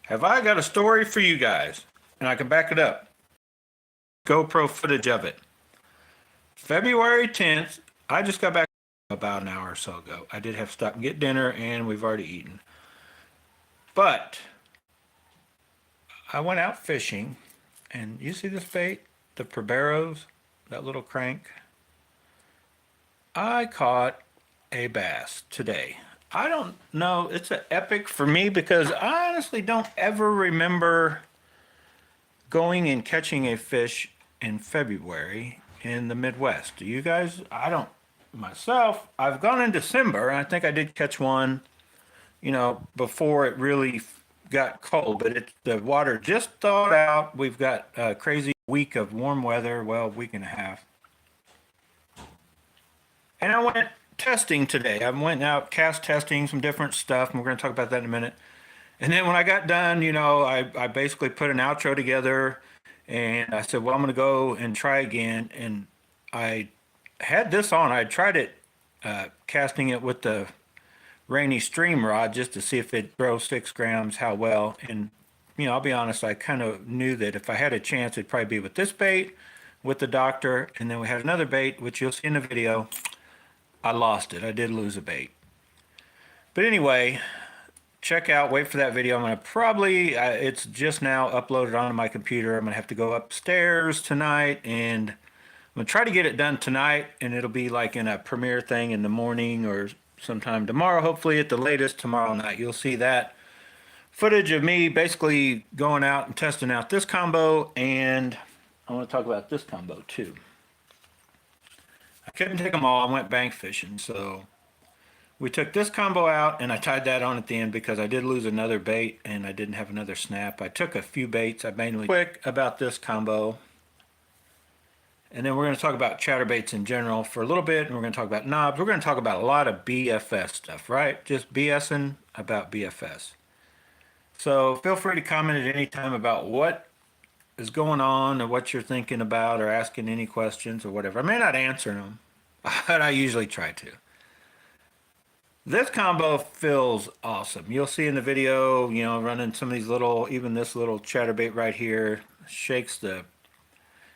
have I got a story for you guys, and I can back it up. GoPro footage of it. February 10th, I just got back about an hour or so ago. I did have to stop and get dinner, and we've already eaten. But I went out fishing, and you see this bait? The Proberos, that little crank? I caught a bass today. I don't know, it's an epic for me because I honestly don't ever remember going and catching a fish in February in the Midwest. Do you guys? I don't myself. I've gone in December and I think I did catch one, before it really got cold, but the water just thawed out. We've got a crazy week of warm weather, well, week and a half. And I went testing today. I went out cast testing some different stuff, and we're going to talk about that in a minute. And then when I got done, I basically put an outro together, and I said, well, I'm going to go and try again. And I had this on. I tried it, casting it with the Rainy stream rod just to see if it throws 6 grams, how well. And, I'll be honest, I kind of knew that if I had a chance, it'd probably be with this bait, with the doctor. And then we had another bait, which you'll see in the video. I lost it. I did lose a bait. But anyway, wait for that video. I'm going to probably, it's just now uploaded onto my computer. I'm going to have to go upstairs tonight, and I'm going to try to get it done tonight, and it'll be like in a premiere thing in the morning or sometime tomorrow, hopefully at the latest tomorrow night. You'll see that footage of me basically going out and testing out this combo, and I want to talk about this combo too. I couldn't take them all. I went bank fishing, so we took this combo out, and I tied that on at the end because I did lose another bait and I didn't have another snap. I took a few baits. I mainly quick about this combo, and then we're going to talk about chatterbaits in general for a little bit, and we're going to talk about knobs. We're going to talk about a lot of BFS stuff, right? Just BSing about BFS. So feel free to comment at any time about what is going on or what you're thinking about or asking any questions or whatever. I may not answer them, but I usually try to. This combo feels awesome. You'll see in the video, running some of these even this little chatterbait right here shakes the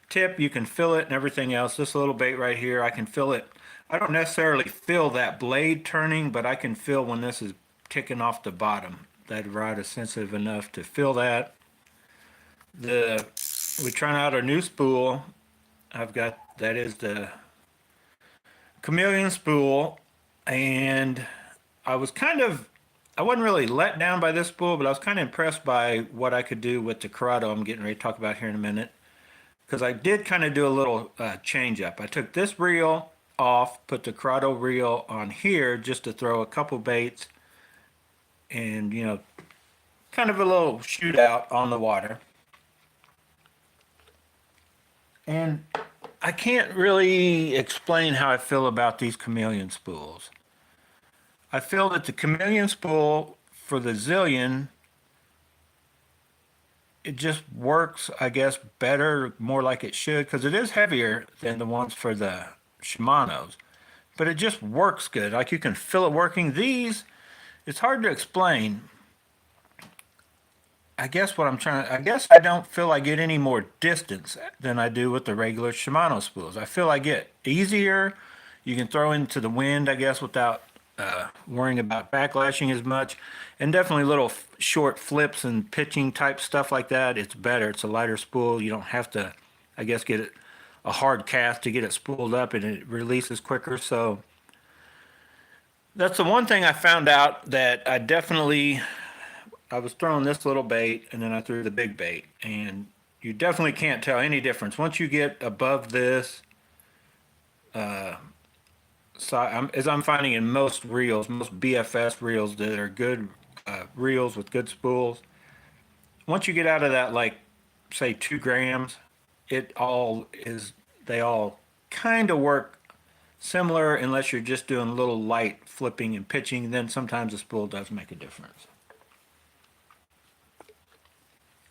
tip. You can feel it and everything else. This little bait right here, I can feel it. I don't necessarily feel that blade turning, but I can feel when this is ticking off the bottom. That rod is sensitive enough to feel that. We're trying out our new spool. That is the Chameleon spool, and I wasn't really let down by this spool, but I was kind of impressed by what I could do with the Curado I'm getting ready to talk about here in a minute, because I did kind of do a little change up. I took this reel off, put the Curado reel on here just to throw a couple baits and, kind of a little shootout on the water. And I can't really explain how I feel about these Chameleon spools. I feel that the Chameleon spool for the Zillion, it just works, I guess, better, more like it should, because it is heavier than the ones for the Shimano's. But it just works good. Like, you can feel it working. These, it's hard to explain. I guess I don't feel I get any more distance than I do with the regular Shimano spools. I feel I get easier. You can throw into the wind, I guess, without worrying about backlashing as much. And definitely little short flips and pitching type stuff like that. It's better. It's a lighter spool. You don't have to, I guess, get a hard cast to get it spooled up, and it releases quicker. So that's the one thing I found out that I was throwing this little bait, and then I threw the big bait, and you definitely can't tell any difference. Once you get above this, as I'm finding in most reels, most BFS reels that are good reels with good spools, once you get out of that, like, say 2 grams, they all kind of work similar unless you're just doing a little light flipping and pitching. Then sometimes the spool does make a difference.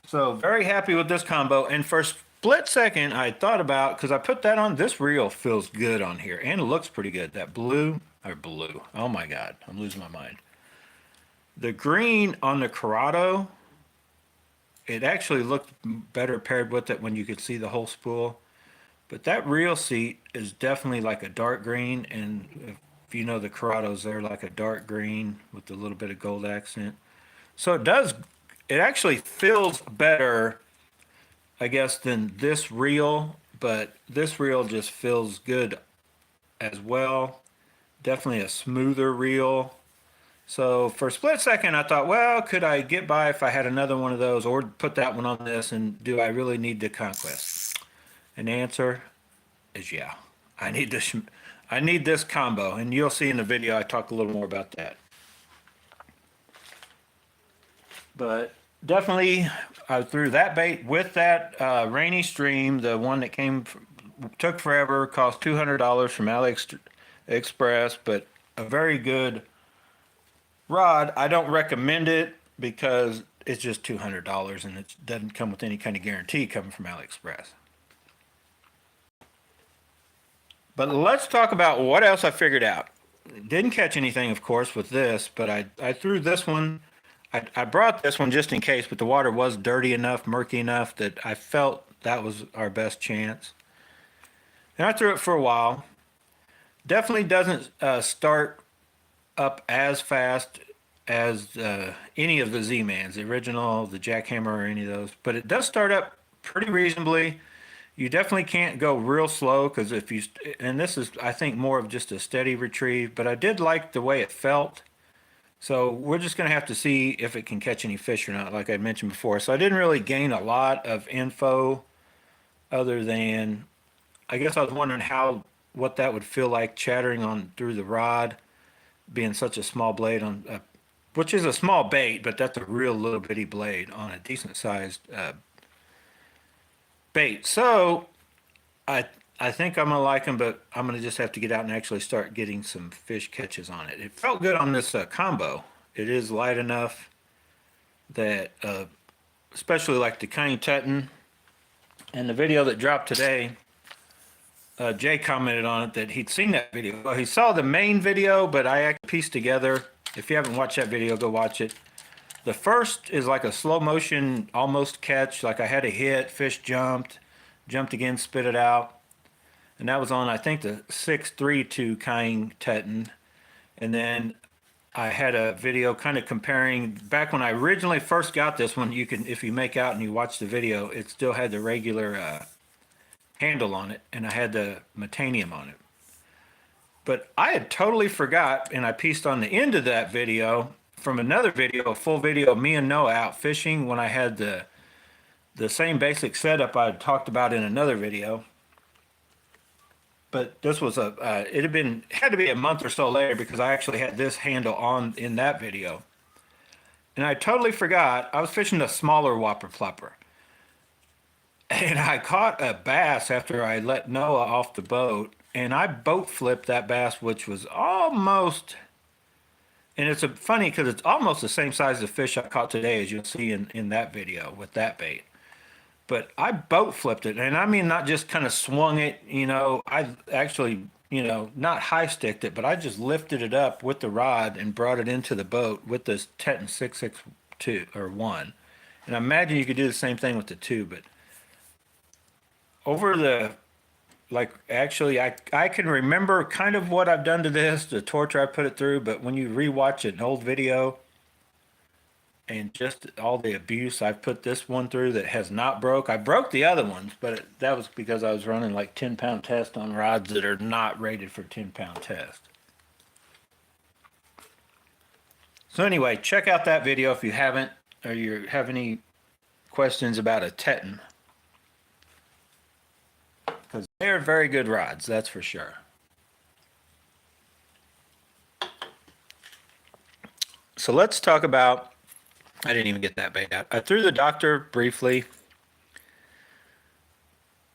So very happy with this combo, and for a split second I thought about, because I put that on, this reel feels good on here and it looks pretty good. That blue, oh my god, I'm losing my mind. The green on the Curado it actually looked better paired with it when you could see the whole spool. But that reel seat is definitely like a dark green, and if you know the Curados, they're like a dark green with a little bit of gold accent. So it actually feels better, I guess, than this reel, but this reel just feels good as well. Definitely a smoother reel. So for a split second, I thought, well, could I get by if I had another one of those, or put that one on this, and do I really need the Conquest? And the answer is yeah. I need this. I need this combo, and you'll see in the video I talk a little more about that. But definitely, I threw that bait with that rainy stream, the one that took forever, cost $200 from AliExpress, but a very good rod. I don't recommend it because it's just $200 and it doesn't come with any kind of guarantee coming from AliExpress. But let's talk about what else I figured out. Didn't catch anything, of course, with this, but I threw this one. I brought this one just in case, but the water was dirty enough, murky enough that I felt that was our best chance. And I threw it for a while. Definitely doesn't start up as fast as any of the Z-Mans, the original, the Jackhammer, or any of those, but it does start up pretty reasonably. You definitely can't go real slow because and this is, I think, more of just a steady retrieve, but I did like the way it felt. So we're just going to have to see if it can catch any fish or not, like I mentioned before. So I didn't really gain a lot of info other than, I guess I was wondering what that would feel like chattering on through the rod, being such a small blade which is a small bait, but that's a real little bitty blade on a decent sized bait. So I think I'm gonna like them, but I'm gonna just have to get out and actually start getting some fish catches on it. It felt good on this combo. It is light enough that, especially like the Cunning Tetan and the video that dropped today. Jay commented on it that he'd seen that video. Well, he saw the main video, but I actually pieced together. If you haven't watched that video, go watch it. The first is like a slow motion almost catch, like I had a hit, fish jumped again, spit it out. And that was on, I think, the 632 Cunning Tetan. And then I had a video kind of comparing, back when I originally first got this one, if you make out and you watch the video, it still had the regular handle on it, and I had the metanium on it. But I had totally forgot, and I pieced on the end of that video from another video, a full video of me and Noah out fishing when I had the same basic setup I had talked about in another video. But this was it had to be a month or so later because I actually had this handle on in that video. And I totally forgot, I was fishing a smaller whopper plopper. And I caught a bass after I let Noah off the boat, and I boat flipped that bass, which was almost, and it's funny because it's almost the same size of fish I caught today as you'll see in that video with that bait. But I boat flipped it, and I mean not just kind of swung it, I actually, not high sticked it, but I just lifted it up with the rod and brought it into the boat with this Tetan 662 or 1. And I imagine you could do the same thing with the 2, but actually, I can remember kind of what I've done to this, the torture I put it through, but when you rewatch an old video and just all the abuse I've put this one through that has not broke. I broke the other ones, but that was because I was running like 10-pound test on rods that are not rated for 10-pound test. So anyway, check out that video if you haven't, or you have any questions about a Tetan. Because they're very good rods, that's for sure. So let's talk about, I didn't even get that bait out. I threw the Doctor briefly.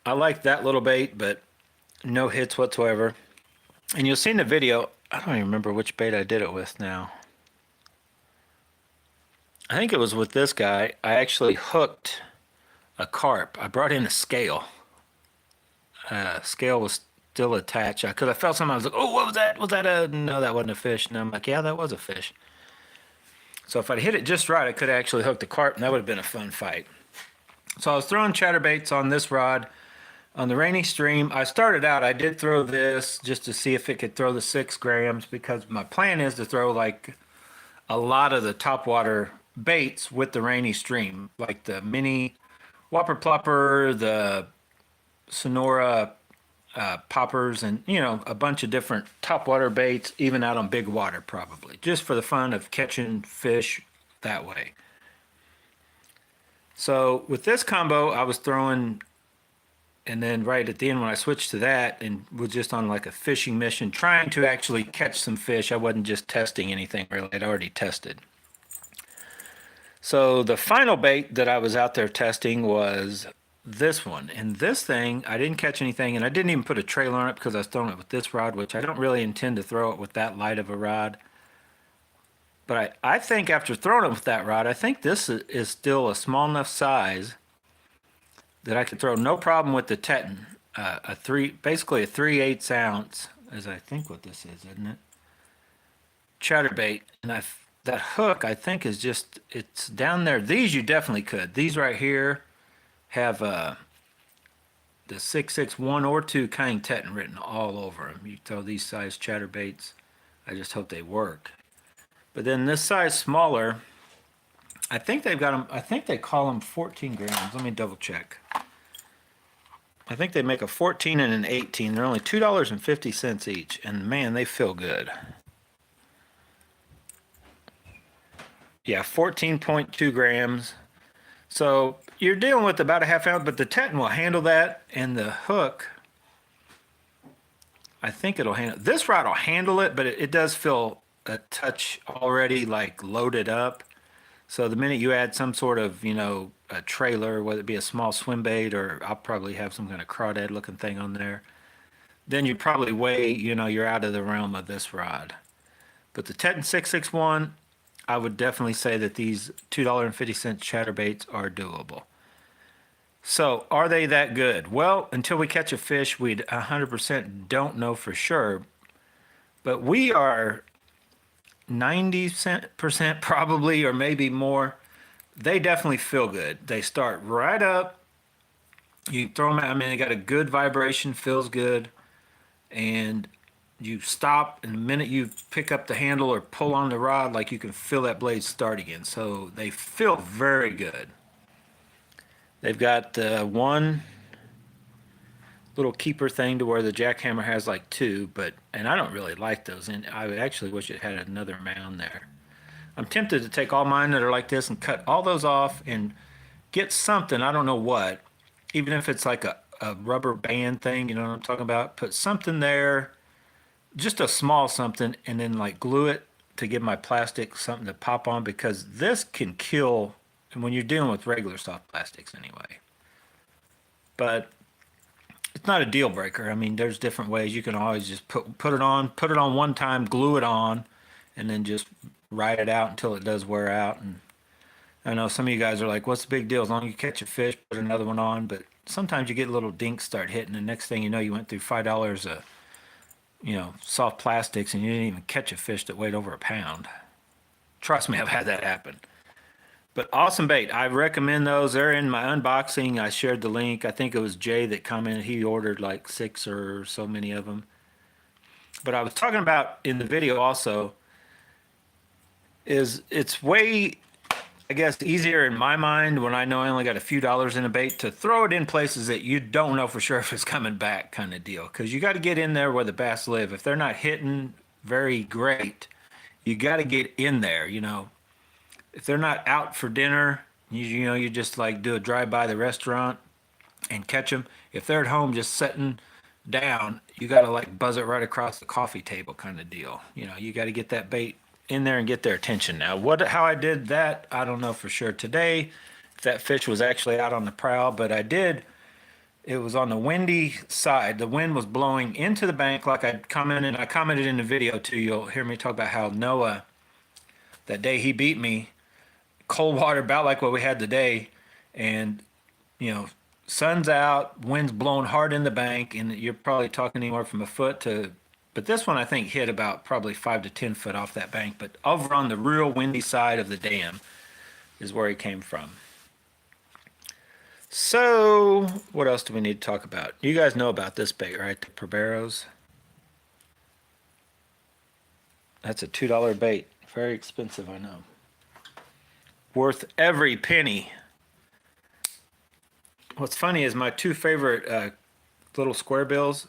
I like that little bait, but no hits whatsoever. And you'll see in the video, I don't even remember which bait I did it with now. I think it was with this guy. I actually hooked a carp. I brought in a scale. Scale was still attached because I felt something. I was like, oh, what was that? Was that no, that wasn't a fish. And I'm like, yeah, that was a fish. So if I'd hit it just right, I could have actually hooked the carp, and that would have been a fun fight. So I was throwing chatterbaits on this rod on the rainy stream. I started out, I did throw this just to see if it could throw the 6 grams, because my plan is to throw like a lot of the topwater baits with the rainy stream, like the mini whopper plopper, the Sonora poppers, and a bunch of different topwater baits, even out on big water, probably just for the fun of catching fish that way. So with this combo, I was throwing, and then right at the end when I switched to that and was just on like a fishing mission, trying to actually catch some fish. I wasn't just testing anything really, I'd already tested. So the final bait that I was out there testing was this one. And this thing, I didn't catch anything, and I didn't even put a trailer on it because I was throwing it with this rod, which I don't really intend to throw it with that light of a rod. But I think after throwing it with that rod, I think this is still a small enough size that I could throw no problem with the Tetan. Basically a 3/8 ounce, is I think what this is, isn't it? Chatterbait. And that hook, I think, is just, it's down there. These you definitely could. These right here have the 661 or 2 King Tetan written all over them. You throw these size chatterbaits, I just hope they work. But then this size smaller, I think they've got them, I think they call them 14 grams. Let me double check. I think they make a 14 and an 18. They're only $2.50 each, and man, they feel good. Yeah, 14.2 grams. So you're dealing with about a half ounce, but the Tetan will handle that, and the hook, I think it'll handle. This rod will handle it, but it does feel a touch already like loaded up. So the minute you add some sort of, a trailer, whether it be a small swim bait, or I'll probably have some kind of crawdad looking thing on there, then you probably weigh, you're out of the realm of this rod. But the Tetan 661, I would definitely say that these $2.50 chatterbaits are doable. So are they that good? Well, until we catch a fish, we 100% don't know for sure. But we are 90% probably, or maybe more. They definitely feel good. They start right up. You throw them out. I mean, they got a good vibration, feels good. And you stop, and the minute you pick up the handle or pull on the rod, like, you can feel that blade start again. So they feel very good. They've got one little keeper thing to where the jackhammer has like 2, and I don't really like those, and I actually wish it had another mound there. I'm tempted to take all mine that are like this and cut all those off and get something, I don't know what, even if it's like a rubber band thing, you know what I'm talking about? Put something there, just a small something, and then like glue it to give my plastic something to pop on, because this can kill, and when you're dealing with regular soft plastics anyway. But it's not a deal breaker. I mean, there's different ways. You can always just put it on one time, glue it on, and then just ride it out until it does wear out. And I know some of you guys are like, what's the big deal? As long as you catch a fish, put another one on. But sometimes you get little dinks start hitting, and next thing you know, you went through $5 of, soft plastics, and you didn't even catch a fish that weighed over a pound. Trust me, I've had that happen. But awesome bait. I recommend those. They're in my unboxing. I shared the link. I think it was Jay that commented. He ordered like 6 or so many of them. But I was talking about in the video also is it's way, I guess, easier in my mind when I know I only got a few dollars in a bait to throw it in places that you don't know for sure if it's coming back, kind of deal. Because you got to get in there where the bass live. If they're not hitting very great, you got to get in there, If they're not out for dinner, you just like do a drive by the restaurant and catch them. If they're at home just sitting down, you got to like buzz it right across the coffee table, kind of deal. You got to get that bait in there and get their attention. Now, how I did that, I don't know for sure today, if that fish was actually out on the prowl, but I did. It was on the windy side. The wind was blowing into the bank, like I commented in the video too. You'll hear me talk about how Noah, that day he beat me, cold water about like what we had today, and sun's out, wind's blowing hard in the bank, and you're probably talking anywhere from a foot to, but this one I think hit about probably 5 to 10 foot off that bank. But over on the real windy side of the dam is where he came from. So, what else do we need to talk about? You guys know about this bait, right? The Proberos. That's a $2 bait. Very expensive, I know. Worth every penny. What's funny is my two favorite little square bills.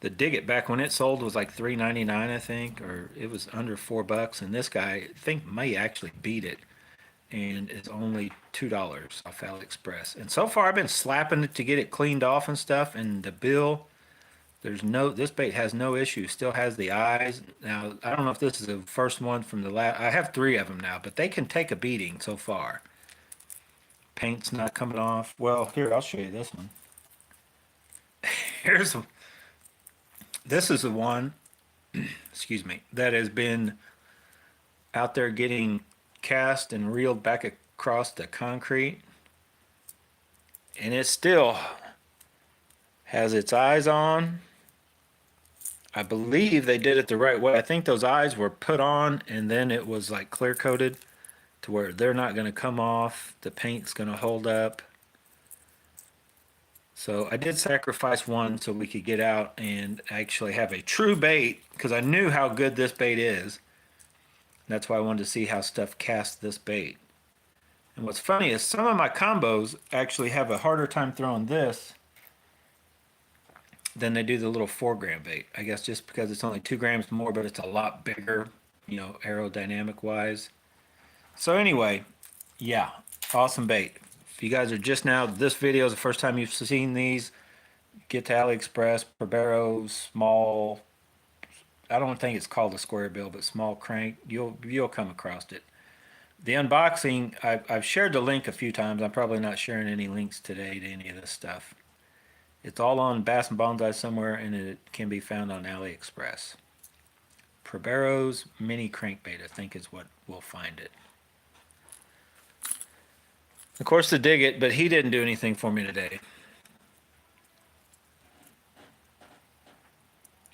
The Dig It back when it sold was like $3.99, I think, or it was under $4. And this guy, I think, may actually beat it, and it's only $2 off AliExpress. And so far, I've been slapping it to get it cleaned off and stuff. And the bill, this bait has no issue. Still has the eyes. Now, I don't know if this is the first one from the last. I have three of them now, but they can take a beating so far. Paint's not coming off. Well, here, I'll show you this one. Here's This is the one, excuse me, that has been out there getting cast and reeled back across the concrete. And it still has its eyes on. I believe they did it the right way. I think those eyes were put on and then it was like clear coated to where they're not going to come off. The paint's going to hold up. So I did sacrifice one so we could get out and actually have a true bait because I knew how good this bait is. That's why I wanted to see how stuff casts this bait. And what's funny is some of my combos actually have a harder time throwing this than they do the little 4 gram bait. I guess just because it's only 2 grams more, but it's a lot bigger, aerodynamic wise. So anyway, yeah, awesome bait. If you guys are just now, this video is the first time you've seen these, get to AliExpress, Proberos, small, I don't think it's called a square bill, but small crank, you'll come across it. The unboxing, I've shared the link a few times. I'm probably not sharing any links today to any of this stuff. It's all on Bass and Bonsai somewhere, and it can be found on AliExpress. Proberos mini crankbait, I think, is what will find it. Of course, to Dig It, but he didn't do anything for me today.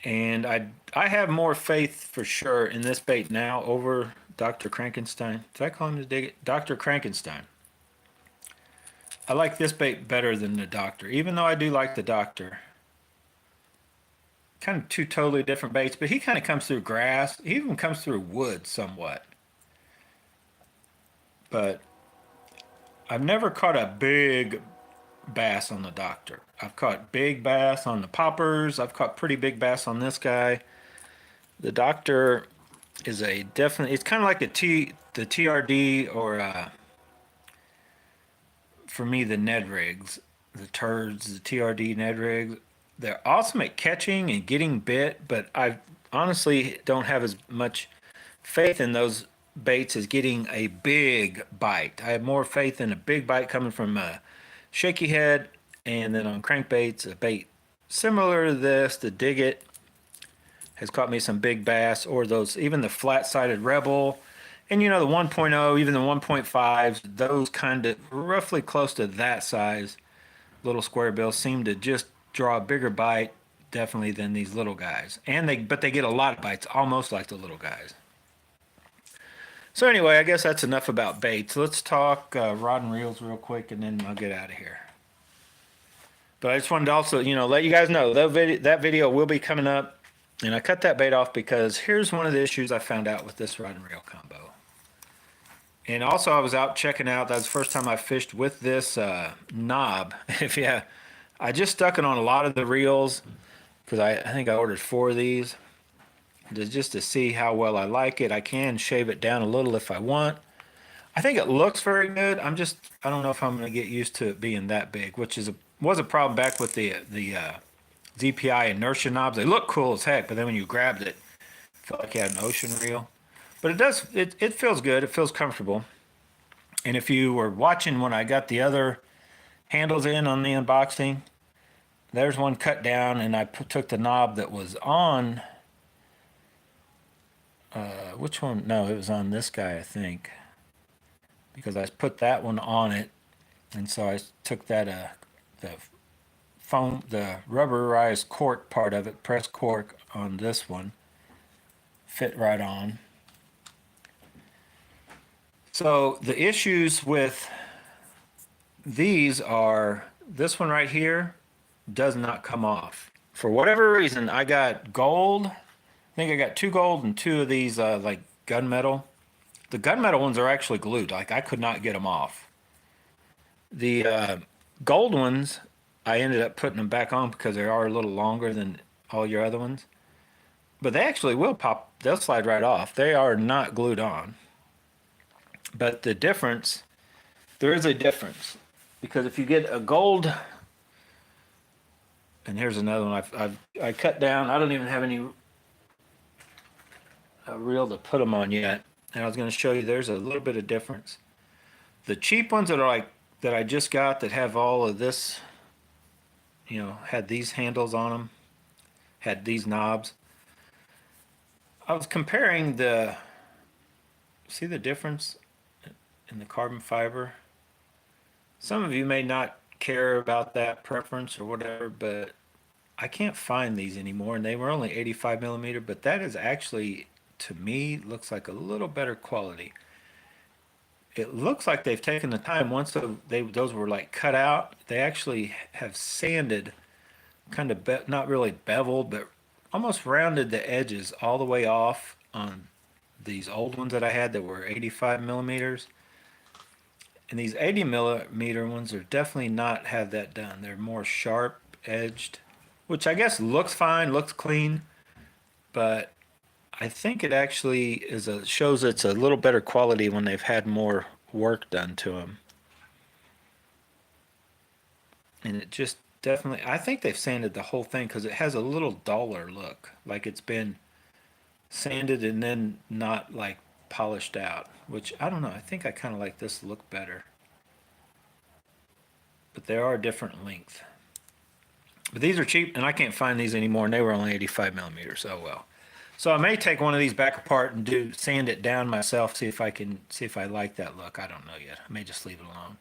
And I have more faith for sure in this bait now over Dr. Frankenstein. Did I call him to Dig It? Dr. Frankenstein. I like this bait better than the Doctor, even though I do like the Doctor. Kind of two totally different baits, but he kind of comes through grass. He even comes through wood somewhat. But I've never caught a big bass on the Doctor. I've caught big bass on the poppers. I've caught pretty big bass on this guy. The Doctor is a definite. It's kind of like the TRD or for me the Ned rigs, the turds, the TRD Ned rigs. They're awesome at catching and getting bit, but I honestly don't have as much faith in those baits as getting a big bite. I have more faith in a big bite coming from a shaky head, and then on crankbaits, a bait similar to this, the Dig It, has caught me some big bass, or those, even the flat-sided Rebel, and the 1.0, even the 1.5s, those kind of roughly close to that size little square bills seem to just draw a bigger bite, definitely, than these little guys. But they get a lot of bites, almost like the little guys. So anyway, I guess that's enough about baits. Let's talk rod and reels real quick, and then I'll get out of here. But I just wanted to also, let you guys know that video will be coming up. And I cut that bait off because here's one of the issues I found out with this rod and reel combo. And also I was out checking out, that was the first time I fished with this knob. I just stuck it on a lot of the reels because I think I ordered 4 of these just to see how well I like it. I can shave it down a little if I want. I think it looks very good. I don't know if I'm going to get used to it being that big, which was a problem back with the ZPI inertia knobs. They look cool as heck, but then when you grabbed it, it felt like you had an ocean reel. But it feels good. It feels comfortable. And if you were watching when I got the other handles in on the unboxing, there's one cut down, and I took the knob that was on, which one? No, it was on this guy, I think, because I put that one on it, and so I took that the rubberized cork part of it, pressed cork on this one, fit right on. So the issues with these are, this one right here does not come off. For whatever reason, I got gold. I think I got two gold and two of these like gunmetal. The gunmetal ones are actually glued. Like I could not get them off. The gold ones, I ended up putting them back on because they are a little longer than all your other ones. But they actually will pop, they'll slide right off. They are not glued on. But the difference, there is a difference. Because if you get a gold, and here's another one I cut down. I don't even have any reel to put them on yet. And I was going to show you there's a little bit of difference. The cheap ones that are like, that I just got that have all of this, you know, had these handles on them, had these knobs. I was comparing the, see the difference in the carbon fiber? Some of you may not care about that preference or whatever, but I can't find these anymore, and they were only 85 millimeter, but that is actually, to me, looks like a little better quality. It looks like they've taken the time, once those were like cut out, they actually have sanded, kind of not really beveled, but almost rounded the edges all the way off on these old ones that I had that were 85 millimeters. And these 80 millimeter ones are definitely not have that done. They're more sharp edged, which I guess looks fine, looks clean, but I think it actually shows it's a little better quality when they've had more work done to them. And it just definitely, I think they've sanded the whole thing because it has a little duller look, like it's been sanded and then not like polished out, which I don't know. I think I kind of like this look better. But they are different length. But these are cheap, and I can't find these anymore, and they were only 85 millimeters. Oh well. So I may take one of these back apart and sand it down myself, see if I like that look. I don't know yet. I may just leave it alone.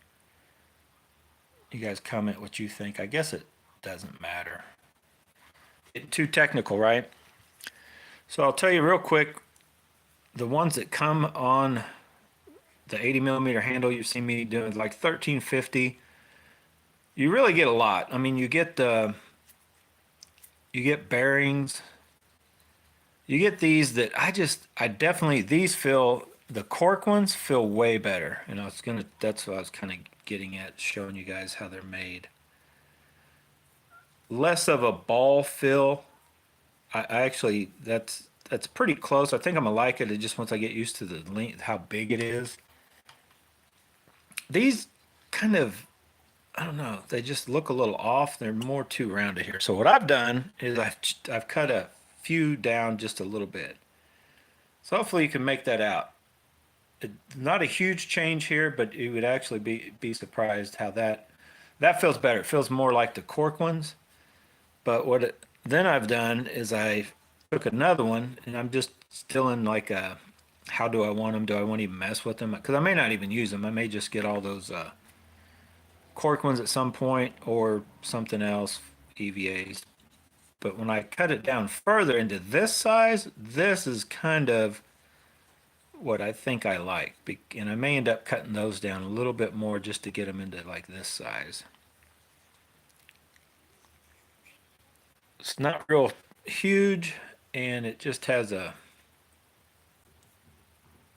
You guys comment what you think. I guess it doesn't matter. Getting too technical, right? So I'll tell you real quick, the ones that come on the 80 millimeter handle, you've seen me doing like 1350. You really get a lot. I mean, you get bearings. You get these that I definitely, these feel, the cork ones feel way better. You know, that's what I was kind of getting at, showing you guys how they're made. Less of a ball feel. I actually, that's pretty close. I think I'm gonna like it. It just once I get used to the length, how big it is. These kind of, I don't know, they just look a little off. They're more too rounded here. So what I've done is I've cut a few down just a little bit. So hopefully you can make that out. Not a huge change here, but you would actually be surprised how that feels better. It feels more like the cork ones. But then I've done is I took another one, and I'm just still in like a, how do I want them? Do I want to even mess with them? Because I may not even use them. I may just get all those cork ones at some point or something else, EVAs. But when I cut it down further into this size, this is kind of what I think I like. And I may end up cutting those down a little bit more just to get them into like this size. It's not real huge, and it just has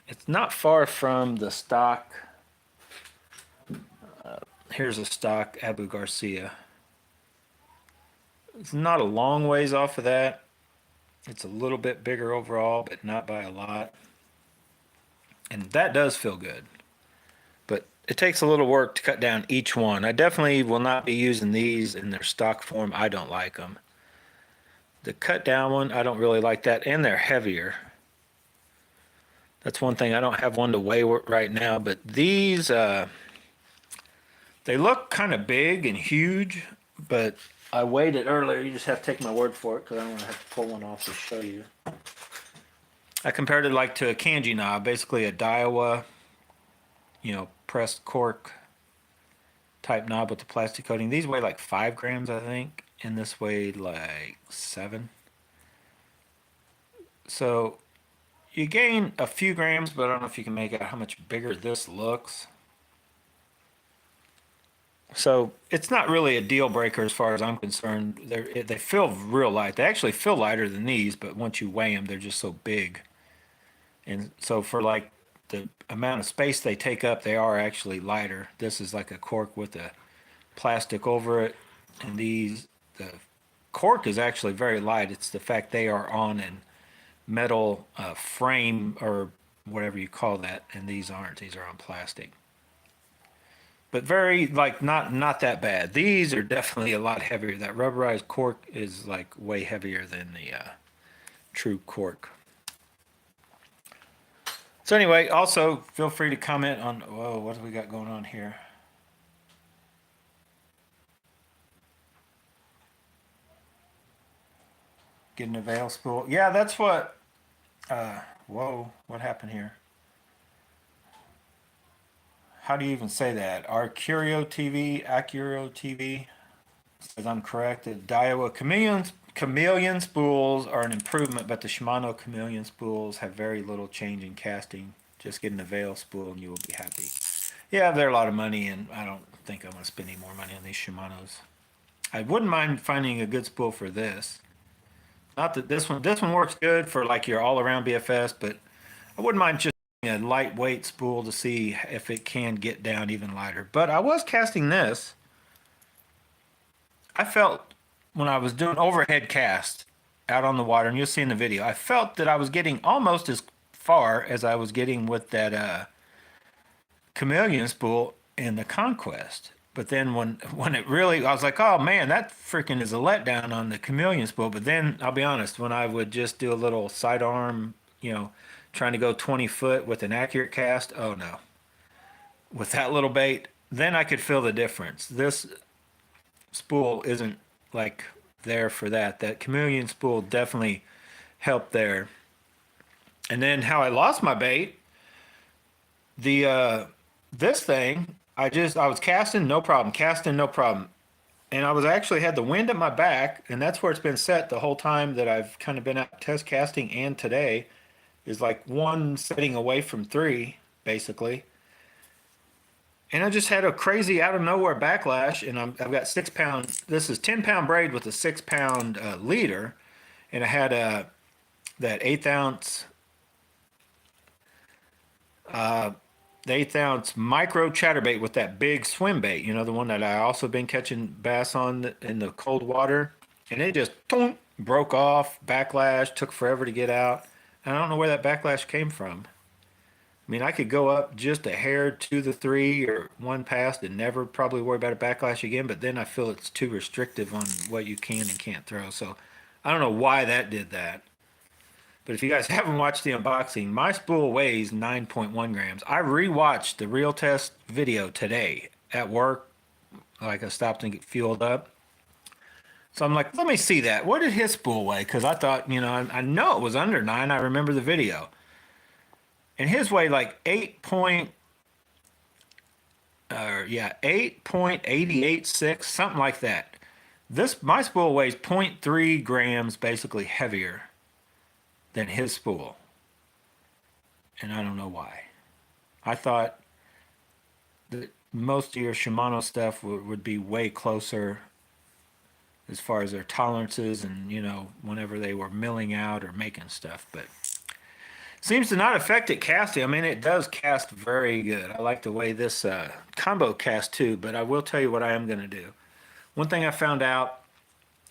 it's not far from the stock. Here's a stock Abu Garcia. It's not a long ways off of that. It's a little bit bigger overall, but not by a lot. And that does feel good. But it takes a little work to cut down each one. I definitely will not be using these in their stock form. I don't like them. The cut down one, I don't really like that, and they're heavier. That's one thing. I don't have one to weigh right now, but these, they look kind of big and huge, but I weighed it earlier. You just have to take my word for it because I don't want to have to pull one off to show you. I compared it like to a kanji knob, basically a Daiwa, pressed cork type knob with the plastic coating. These weigh like 5 grams, I think, and this weighed like 7. So you gain a few grams, but I don't know if you can make out how much bigger this looks. So it's not really a deal breaker as far as I'm concerned. They feel real light. They actually feel lighter than these, but once you weigh them, they're just so big. And so for like the amount of space they take up, they are actually lighter. This is like a cork with a plastic over it, and the cork is actually very light. It's the fact they are on an metal frame or whatever you call that, and these aren't. These are on plastic. But very like not that bad. These are definitely a lot heavier. That rubberized cork is like way heavier than the true cork. So anyway, also feel free to comment on, whoa, what do we got going on here? Getting a veil spool. Yeah, that's what, whoa, what happened here? How do you even say that? Our Curio TV, Accuro TV, says I'm correct. The Daiwa Chameleon spools are an improvement, but the Shimano Chameleon spools have very little change in casting. Just get an Avail spool and you will be happy. Yeah, they're a lot of money, and I don't think I'm going to spend any more money on these Shimanos. I wouldn't mind finding a good spool for this. Not that this one works good for like your all-around BFS, but I wouldn't mind just a lightweight spool to see if it can get down even lighter. But I was casting this. I felt when I was doing overhead cast out on the water, and you'll see in the video, I felt that I was getting almost as far as I was getting with that Chameleon spool in the Conquest. But then when it really, I was like, oh man, that freaking is a letdown on the Chameleon spool. But then I'll be honest, when I would just do a little sidearm, trying to go 20 foot with an accurate cast, oh no. With that little bait, then I could feel the difference. This spool isn't like there for that. That Chameleon spool definitely helped there. And then how I lost my bait, the this thing, I was casting no problem. And I was actually had the wind at my back, and that's where it's been set the whole time that I've kind of been out test casting, and today is like one setting away from three, basically. And I just had a crazy out of nowhere backlash, and I've got 6 pound. This is 10 pound braid with a 6 pound leader, and I had that 1/8 ounce, the 1/8 ounce micro chatterbait with that big swim bait. The one that I also been catching bass on in the cold water, and it just broke off. Backlash took forever to get out. And I don't know where that backlash came from. I mean, I could go up just a hair to the three or one past and never probably worry about a backlash again, but then I feel it's too restrictive on what you can and can't throw. So I don't know why that did that. But if you guys haven't watched the unboxing, my spool weighs 9.1 grams. I rewatched the real test video today at work. Like I stopped and get fueled up. So I'm like, let me see that. What did his spool weigh? Because I thought, I know it was under 9. I remember the video. And his weighed like 8.886, something like that. My spool weighs 0.3 grams basically heavier than his spool. And I don't know why. I thought that most of your Shimano stuff would be way closer as far as their tolerances and, whenever they were milling out or making stuff. But seems to not affect it casting. I mean, it does cast very good. I like the way this combo casts too, but I will tell you what I am going to do. One thing I found out,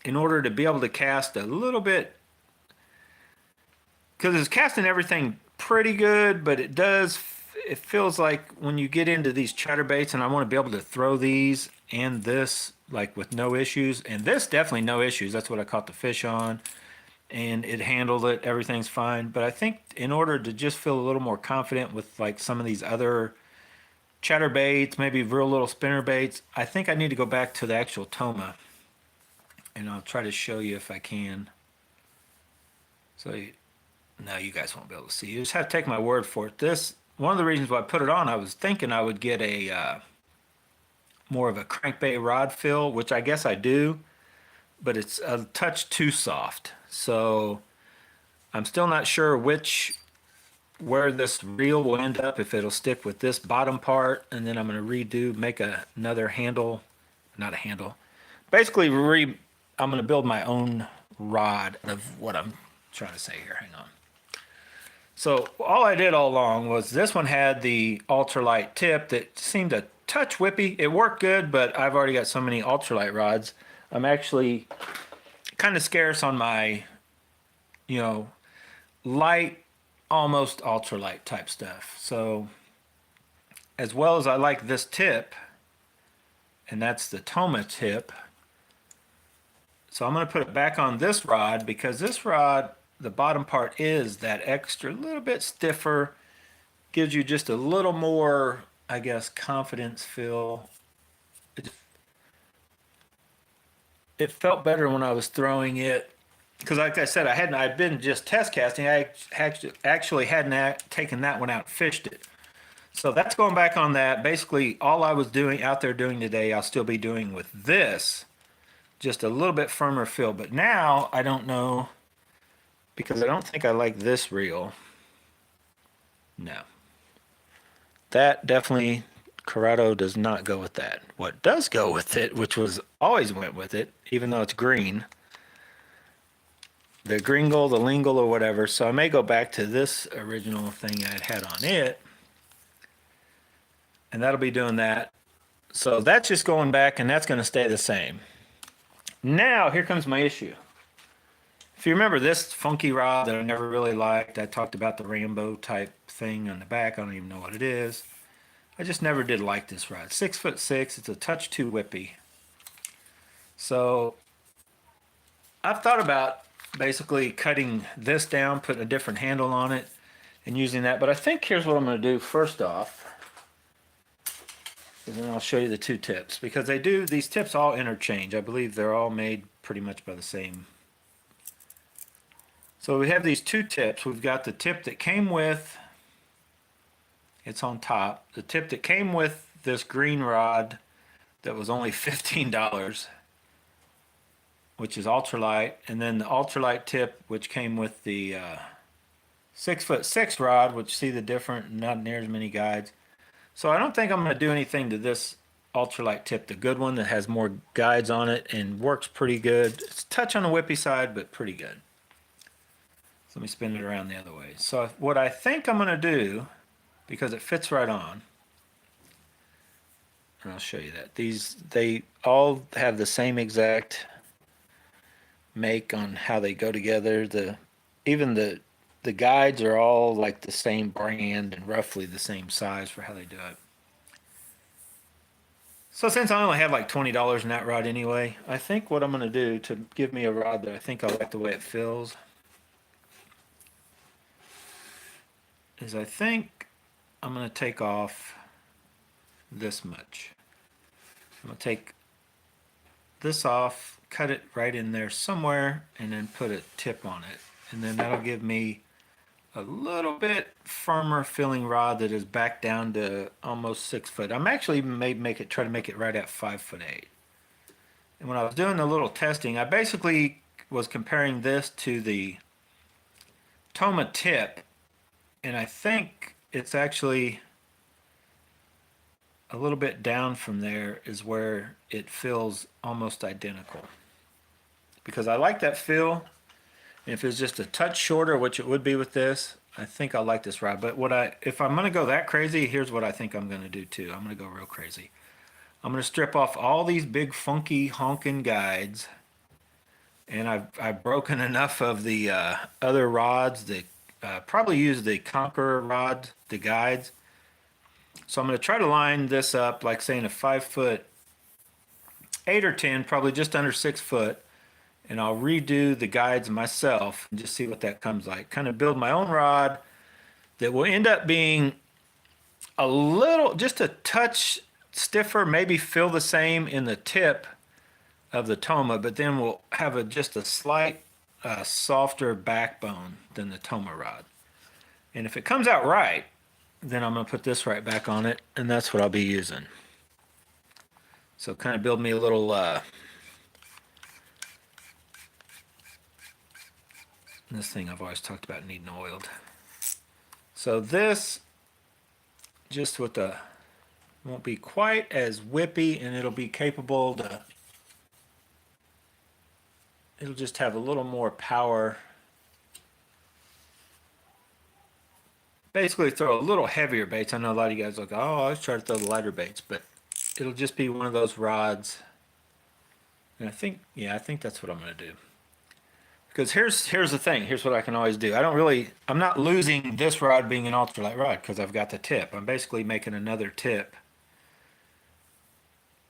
in order to be able to cast a little bit, because it's casting everything pretty good, but it feels like when you get into these chatterbaits, and I want to be able to throw these and this like with no issues, and this definitely no issues. That's what I caught the fish on, and it handled it. Everything's fine. But I think in order to just feel a little more confident with like some of these other chatterbaits, maybe real little spinner baits, I think I need to go back to the actual Toma, and I'll try to show you if I can. So no, you guys won't be able to see. You just have to take my word for it. This, one of the reasons why I put it on, I was thinking I would get a more of a crankbait rod fill, which I guess I do, but it's a touch too soft. So I'm still not sure where this reel will end up, if it'll stick with this bottom part, and then I'm going to make another handle not a handle. Basically, I'm going to build my own rod of what I'm trying to say here. Hang on. So all I did all along was this one had the ultralight tip that seemed a touch whippy. It worked good, but I've already got so many ultralight rods. I'm actually kind of scarce on my, you know, light, almost ultralight type stuff. So as well as I like this tip, and that's the Toma tip. So I'm going to put it back on this rod because this rod, the bottom part is that extra little bit stiffer, gives you just a little more, I guess, confidence feel. It felt better when I was throwing it because, like I said, I'd been just test casting. I actually hadn't taken that one out and fished it. So that's going back on that. Basically, all I was doing out there doing today, I'll still be doing with this. Just a little bit firmer feel. But now I don't know because I don't think I like this reel. No. That definitely, Curado does not go with that. What does go with it, which was always went with it, even though it's green, the gringle, the lingle, or whatever. So I may go back to this original thing I had on it. And that'll be doing that. So that's just going back and that's going to stay the same. Now, here comes my issue. If you remember this funky rod that I never really liked, I talked about the Rambo type thing on the back. I don't even know what it is. I just never did like this rod. 6'6", it's a touch too whippy. So I've thought about basically cutting this down, putting a different handle on it, and using that. But I think here's what I'm going to do first off. And then I'll show you the two tips because these tips all interchange. I believe they're all made pretty much by the same. So we have these two tips. We've got the tip that came with, it's on top, the tip that came with this green rod that was only $15, which is ultralight, and then the ultralight tip which came with the 6'6" rod, which see the different, not near as many guides. So I don't think I'm going to do anything to this ultralight tip, the good one that has more guides on it and works pretty good. It's a touch on the whippy side, but pretty good. So let me spin it around the other way. So what I think I'm going to do, because it fits right on, and I'll show you that. They all have the same exact make on how they go together. Even the guides are all like the same brand and roughly the same size for how they do it. So since I only have like $20 in that rod anyway, I think what I'm going to do to give me a rod that I think I like the way it feels is I think I'm going to take off this much. I'm going to take this off, cut it right in there somewhere, and then put a tip on it. And then that'll give me a little bit firmer feeling rod that is back down to almost 6 foot. I'm actually may try to make it right at 5'8". And when I was doing the little testing, I basically was comparing this to the Toma tip, and I think it's actually a little bit down from there is where it feels almost identical. Because I like that feel. If it's just a touch shorter, which it would be with this, I think I like this rod. But if I'm going to go that crazy, here's what I think I'm going to do too. I'm going to go real crazy. I'm going to strip off all these big funky honking guides. And I've broken enough of the other rods that probably use the Conqueror rod, the guides. So I'm going to try to line this up like saying a 5'8" or 10, probably just under 6 foot. And I'll redo the guides myself and just see what that comes like. Kind of build my own rod that will end up being a little, just a touch stiffer, maybe feel the same in the tip of the Toma, but then we'll have just a slight softer backbone than the Toma rod. And if it comes out right, then I'm going to put this right back on it, and that's what I'll be using. So kind of build me a little this thing I've always talked about needing oiled. So this, just with the Won't be quite as whippy, and it'll be capable to, it'll just have a little more power. Basically throw a little heavier baits. I know a lot of you guys look, oh, I was trying to throw the lighter baits, but it'll just be one of those rods. And I think, yeah, I think that's what I'm going to do. Because here's the thing. Here's what I can always do. I'm not losing this rod being an ultralight rod because I've got the tip. I'm basically making another tip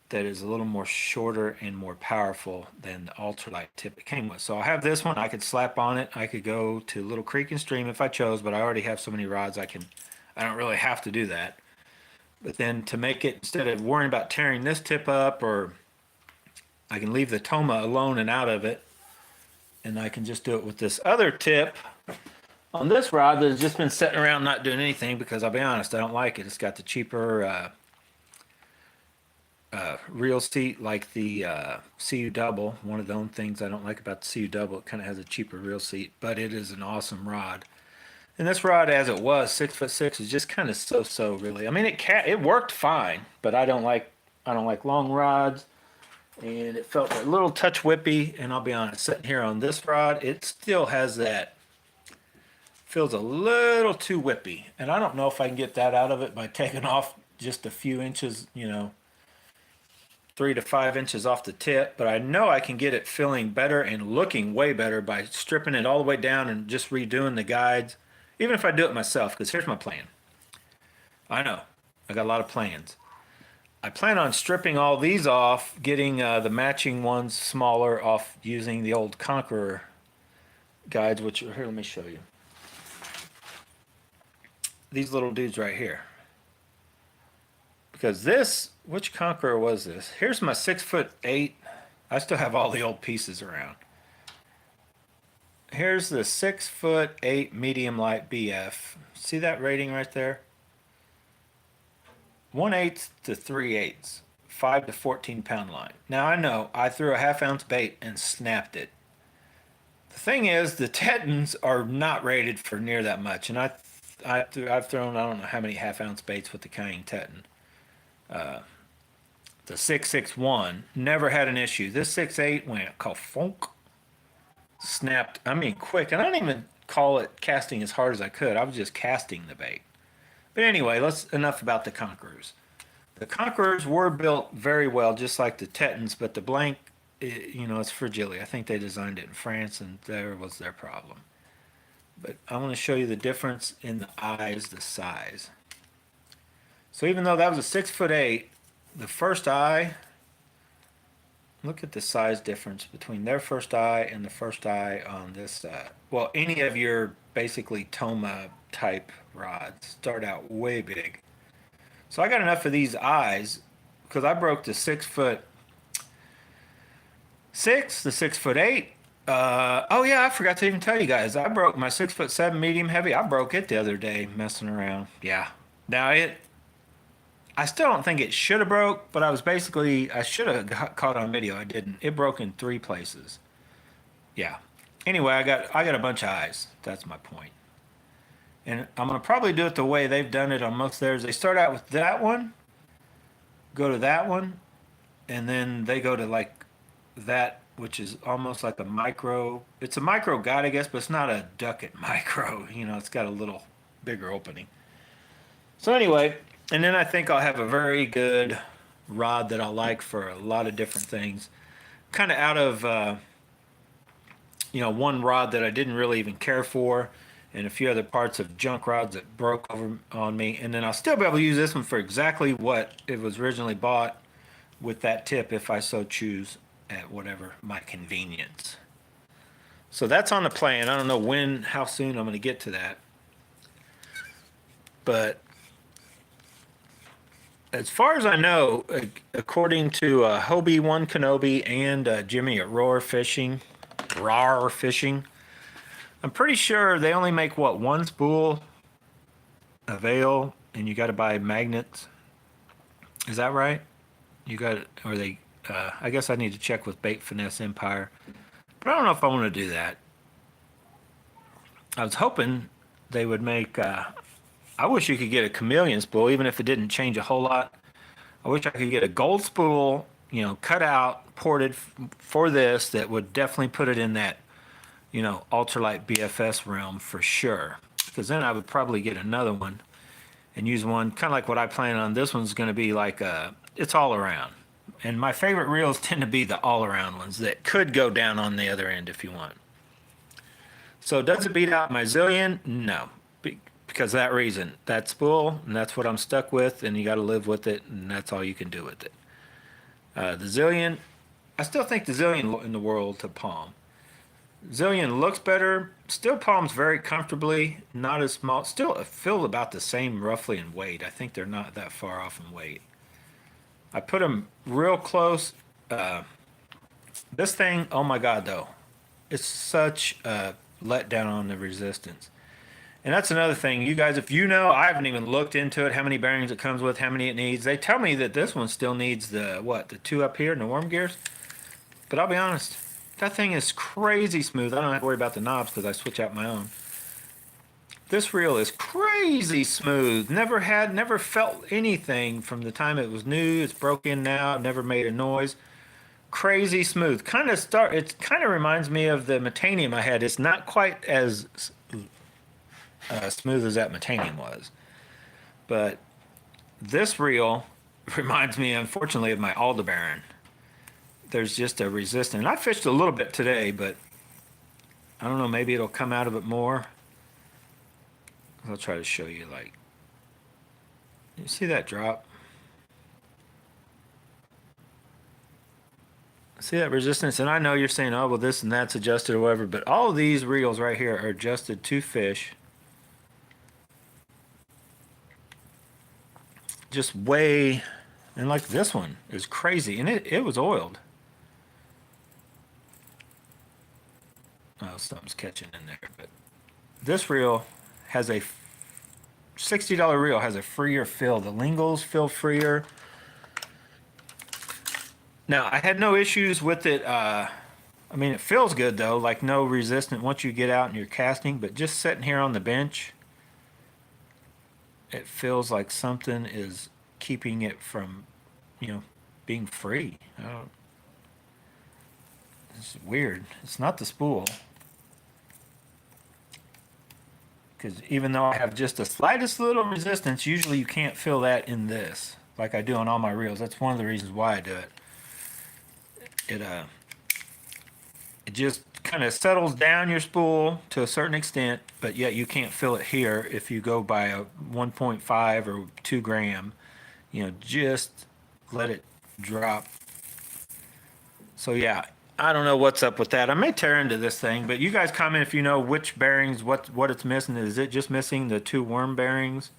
that is a little more shorter and more powerful than the ultralight tip it came with. So I have this one. I could slap on it. I could go to Little Creek and Stream if I chose, but I already have so many rods I don't really have to do that. But then to make it, instead of worrying about tearing this tip up, or I can leave the Toma alone and out of it, and I can just do it with this other tip on this rod that has just been sitting around not doing anything because I'll be honest, I don't like it. It's got the cheaper reel seat like the CU Double. One of the only things I don't like about the CU Double, it kind of has a cheaper reel seat, but it is an awesome rod. And this rod, as it was, 6'6", is just kind of so really. I mean, it worked fine, but I don't like long rods, and it felt a little touch whippy. And I'll be honest, sitting here on this rod, it still has that, feels a little too whippy, and I don't know if I can get that out of it by taking off just a few inches, 3 to 5 inches off the tip, but I know I can get it feeling better and looking way better by stripping it all the way down and just redoing the guides, even if I do it myself, because here's my plan. I know, I got a lot of plans. I plan on stripping all these off, getting the matching ones smaller off using the old Conqueror guides, which, here, let me show you. These little dudes right here. Because this, which Conqueror was this? Here's my 6'8". I still have all the old pieces around. Here's the 6'8" medium light BF. See that rating right there? 1/8 to 3/8, 5 to 14 pound line. Now I know I threw a ½ ounce bait and snapped it. The thing is, the Tetans are not rated for near that much, and I've thrown, I don't know how many ½ ounce baits with the Cayenne Tetan. The 661 never had an issue. This 6'8" went funk, snapped. I mean, quick, and I didn't even call it casting as hard as I could. I was just casting the bait. But anyway, enough about the Conquerors. The Conquerors were built very well, just like the Tetans, but the blank, it's fragile. I think they designed it in France, and there was their problem. But I want to show you the difference in the eyes, the size. So even though that was a 6'8", the first eye, look at the size difference between their first eye and the first eye on this. Well, any of your basically Toma type rods start out way big. So I got enough of these eyes because I broke the 6'6", the 6'8". Oh yeah, I forgot to even tell you guys. I broke my 6'7" medium heavy. I broke it the other day messing around. Yeah. Now I still don't think it should have broke, but I should have caught on video. I didn't. It broke in 3 places. Yeah. Anyway, I got a bunch of eyes. That's my point. And I'm going to probably do it the way they've done it on most of theirs. They start out with that one, go to that one, and then they go to like that, which is almost like a micro. It's a micro guide, I guess, but it's not a ducket micro. It's got a little bigger opening. So anyway, and then I think I'll have a very good rod that I'll like for a lot of different things. Kind of out of, one rod that I didn't really even care for, and a few other parts of junk rods that broke over on me. And then I'll still be able to use this one for exactly what it was originally bought with that tip if I so choose at whatever my convenience. So that's on the plan. I don't know how soon I'm going to get to that. But as far as I know, according to Hobie One Kenobi and Jimmy at Roar Fishing, I'm pretty sure they only make one spool, a veil, and you got to buy magnets. Is that right? I guess I need to check with Bait Finesse Empire, but I don't know if I want to do that. I was hoping they would make. I wish you could get a Chameleon spool, even if it didn't change a whole lot. I wish I could get a gold spool, cut out, ported for this that would definitely put it in that, ultralight BFS realm for sure. Because then I would probably get another one and use one kind of like what I plan on. This one's going to be like it's all around. And my favorite reels tend to be the all around ones that could go down on the other end if you want. So does it beat out my Zillion? No. Because of that reason. That spool, and that's what I'm stuck with, and you got to live with it, and that's all you can do with it. The Zillion, I still think the Zillion in the world to palm. Zillion looks better, still palms very comfortably, not as small, still feel about the same roughly in weight. I think they're not that far off in weight. I put them real close. This thing, oh my God, though. It's such a letdown on the resistance. And that's another thing. You guys, if you know, I haven't even looked into it, how many bearings it comes with, how many it needs. They tell me that this one still needs the two up here and the worm gears. But I'll be honest, that thing is crazy smooth. I don't have to worry about the knobs because I switch out my own. This reel is crazy smooth. Never felt anything from the time it was new. It's broken now. Never made a noise. Crazy smooth. It kind of reminds me of the Metanium I had. It's not quite as smooth as that Metanium was, but this reel reminds me, unfortunately, of my Aldebaran. There's just a resistance. And I fished a little bit today, but I don't know. Maybe it'll come out of it more. I'll try to show you. Like, you see that drop? See that resistance? And I know you're saying, oh, well, this and that's adjusted or whatever, but all of these reels right here are adjusted to fish. Just way, and like this one is crazy, and it was oiled. Oh, something's catching in there, but this reel has a $60 reel, has a freer fill. The Lingles feel freer. Now, I had no issues with it. I mean, it feels good though, like no resistance once you get out and you're casting, but just sitting here on the bench, it feels like something is keeping it from, being free. It's weird. It's not the spool. Because even though I have just the slightest little resistance, usually you can't feel that in this, like I do on all my reels. That's one of the reasons why I do it. It just kind of settles down your spool to a certain extent, but yet you can't feel it here if you go by a 1.5 or 2 gram. Just let it drop. So yeah, I don't know what's up with that. I may tear into this thing, but you guys comment if you know which bearings, what it's missing. Is it just missing the 2 worm bearings?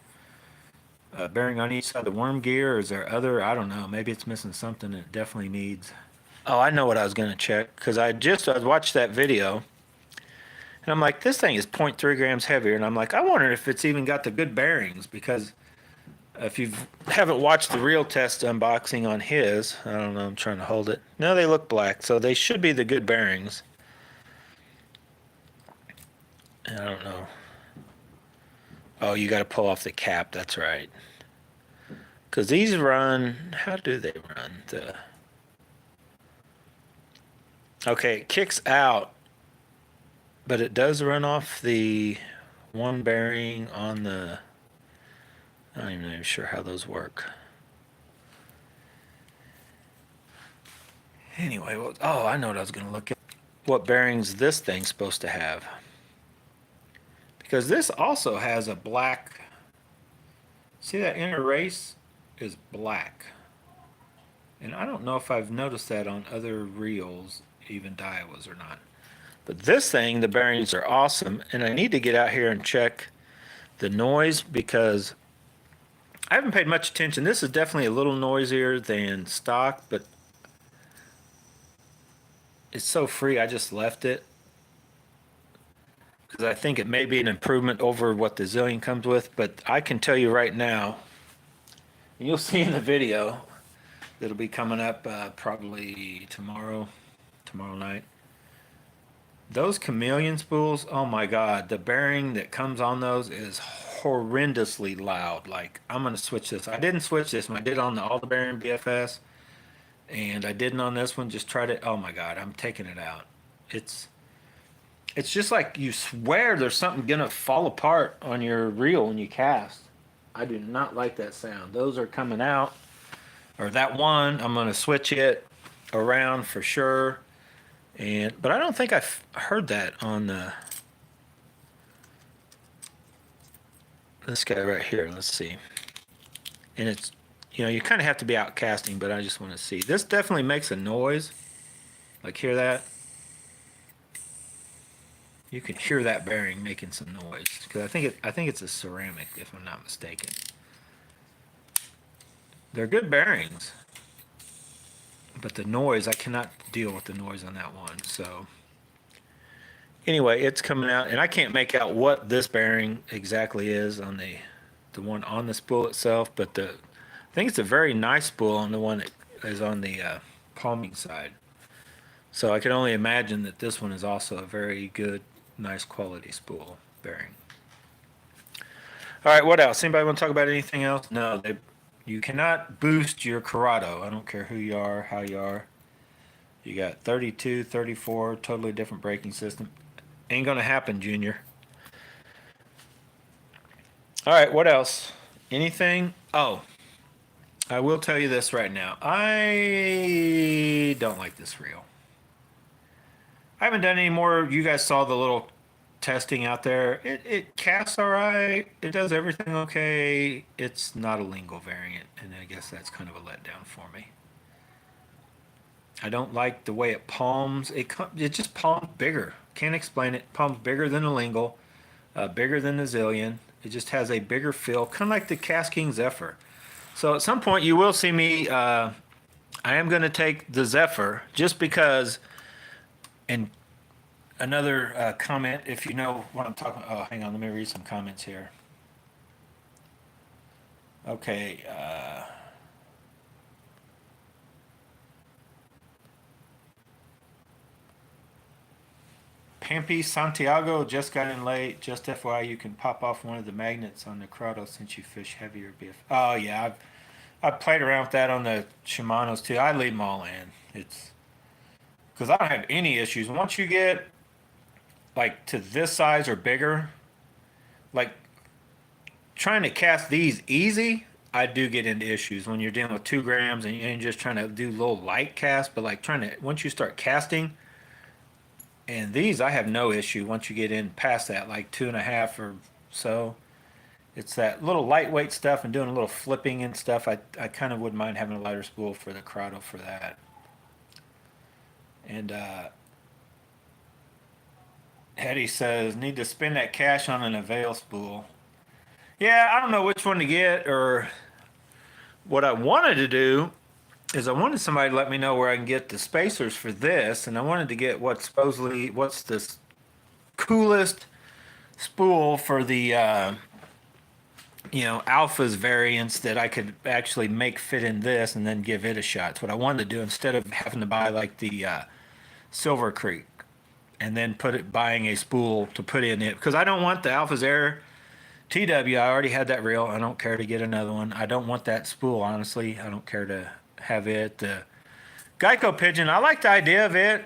Bearing on each side of the worm gear, or is there other? I don't know. Maybe it's missing something that it definitely needs. Oh, I know what I was going to check, because I watched that video, and I'm like, this thing is 0.3 grams heavier, and I'm like, I wonder if it's even got the good bearings, because if you haven't watched the reel test unboxing on his, I don't know, I'm trying to hold it. No, they look black, so they should be the good bearings. I don't know. Oh, you got to pull off the cap, that's right. Because these run, how do they run? Okay, it kicks out, but it does run off the one bearing on the, I'm not even sure how those work. Anyway, oh, I know what I was going to look at. What bearings this thing's supposed to have. Because this also has a black, see that inner race is black. And I don't know if I've noticed that on other reels, even Daiwas or not. But this thing, the bearings are awesome. And I need to get out here and check the noise, because I haven't paid much attention. This is definitely a little noisier than stock, but it's so free, I just left it. Because I think it may be an improvement over what the Zillion comes with. But I can tell you right now, and you'll see in the video that'll be coming up probably tomorrow night. Those Chameleon spools, oh my God, the bearing that comes on those is horrendously loud. Like, I'm gonna switch this. I didn't switch this one. I did on the all the bearing BFS, and I didn't on this one. Just tried it. Oh my God, I'm taking it out. It's it's just like you swear there's something gonna fall apart on your reel when you cast. I do not like that sound. Those are coming out. Or that one, I'm gonna switch it around for sure. And but I don't think I've heard that on this guy right here. Let's see. And it's, you kind of have to be out casting, but I just want to see. This definitely makes a noise. Like, hear that? You can hear that bearing making some noise because I think it's a ceramic if I'm not mistaken. They're good bearings, but the noise, I cannot deal with the noise on that one. So anyway, it's coming out, and I can't make out what this bearing exactly is on the one on the spool itself, but I think it's a very nice spool on the one that is on the palming side. So I can only imagine that this one is also a very good, nice quality spool bearing. All right, what else? Anybody want to talk about anything else? No, you cannot boost your Curado. I don't care who you are, how you are. You got 32, 34, totally different braking system. Ain't gonna happen, Junior. All right, what else? Anything? Oh, I will tell you this right now. I don't like this reel. I haven't done any more. You guys saw the little testing out there. It casts all right. It does everything okay. It's not a lingual variant, and I guess that's kind of a letdown for me. I don't like the way it palms. It just palms bigger. Can't explain it. Palms bigger than a lingual, bigger than the Zillion. It just has a bigger feel, kind of like the Cast King Zephyr. So at some point you will see me. I am going to take the Zephyr just because. And another comment, if you know what I'm talking about. Oh, hang on, let me read some comments here. Okay. Pampi Santiago just got in late. Just FYI, you can pop off one of the magnets on the Curado since you fish heavier BF. Oh yeah, I've played around with that on the Shimano's too. I leave them all in. It's because I don't have any issues. Once you get like to this size or bigger, like trying to cast these easy, I do get into issues when you're dealing with 2 grams and you're just trying to do little light cast. But like trying to, once you start casting, and these I have no issue once you get in past that, like 2.5 or so. It's that little lightweight stuff and doing a little flipping and stuff. I kind of wouldn't mind having a lighter spool for the Curado for that. And Hetty says, need to spend that cash on an Avail spool. Yeah, I don't know which one to get, or what I wanted to do is I wanted somebody to let me know where I can get the spacers for this, and I wanted to get what's this coolest spool for the Alphas variants that I could actually make fit in this and then give it a shot. It's what I wanted to do instead of having to buy like the Silver Creek and then buying a spool to put in it, because I don't want the Alphas Air TW. I already had that reel. I don't care to get another one. I don't want that spool, honestly. I don't care to have it. The Geico Pigeon, I like the idea of it.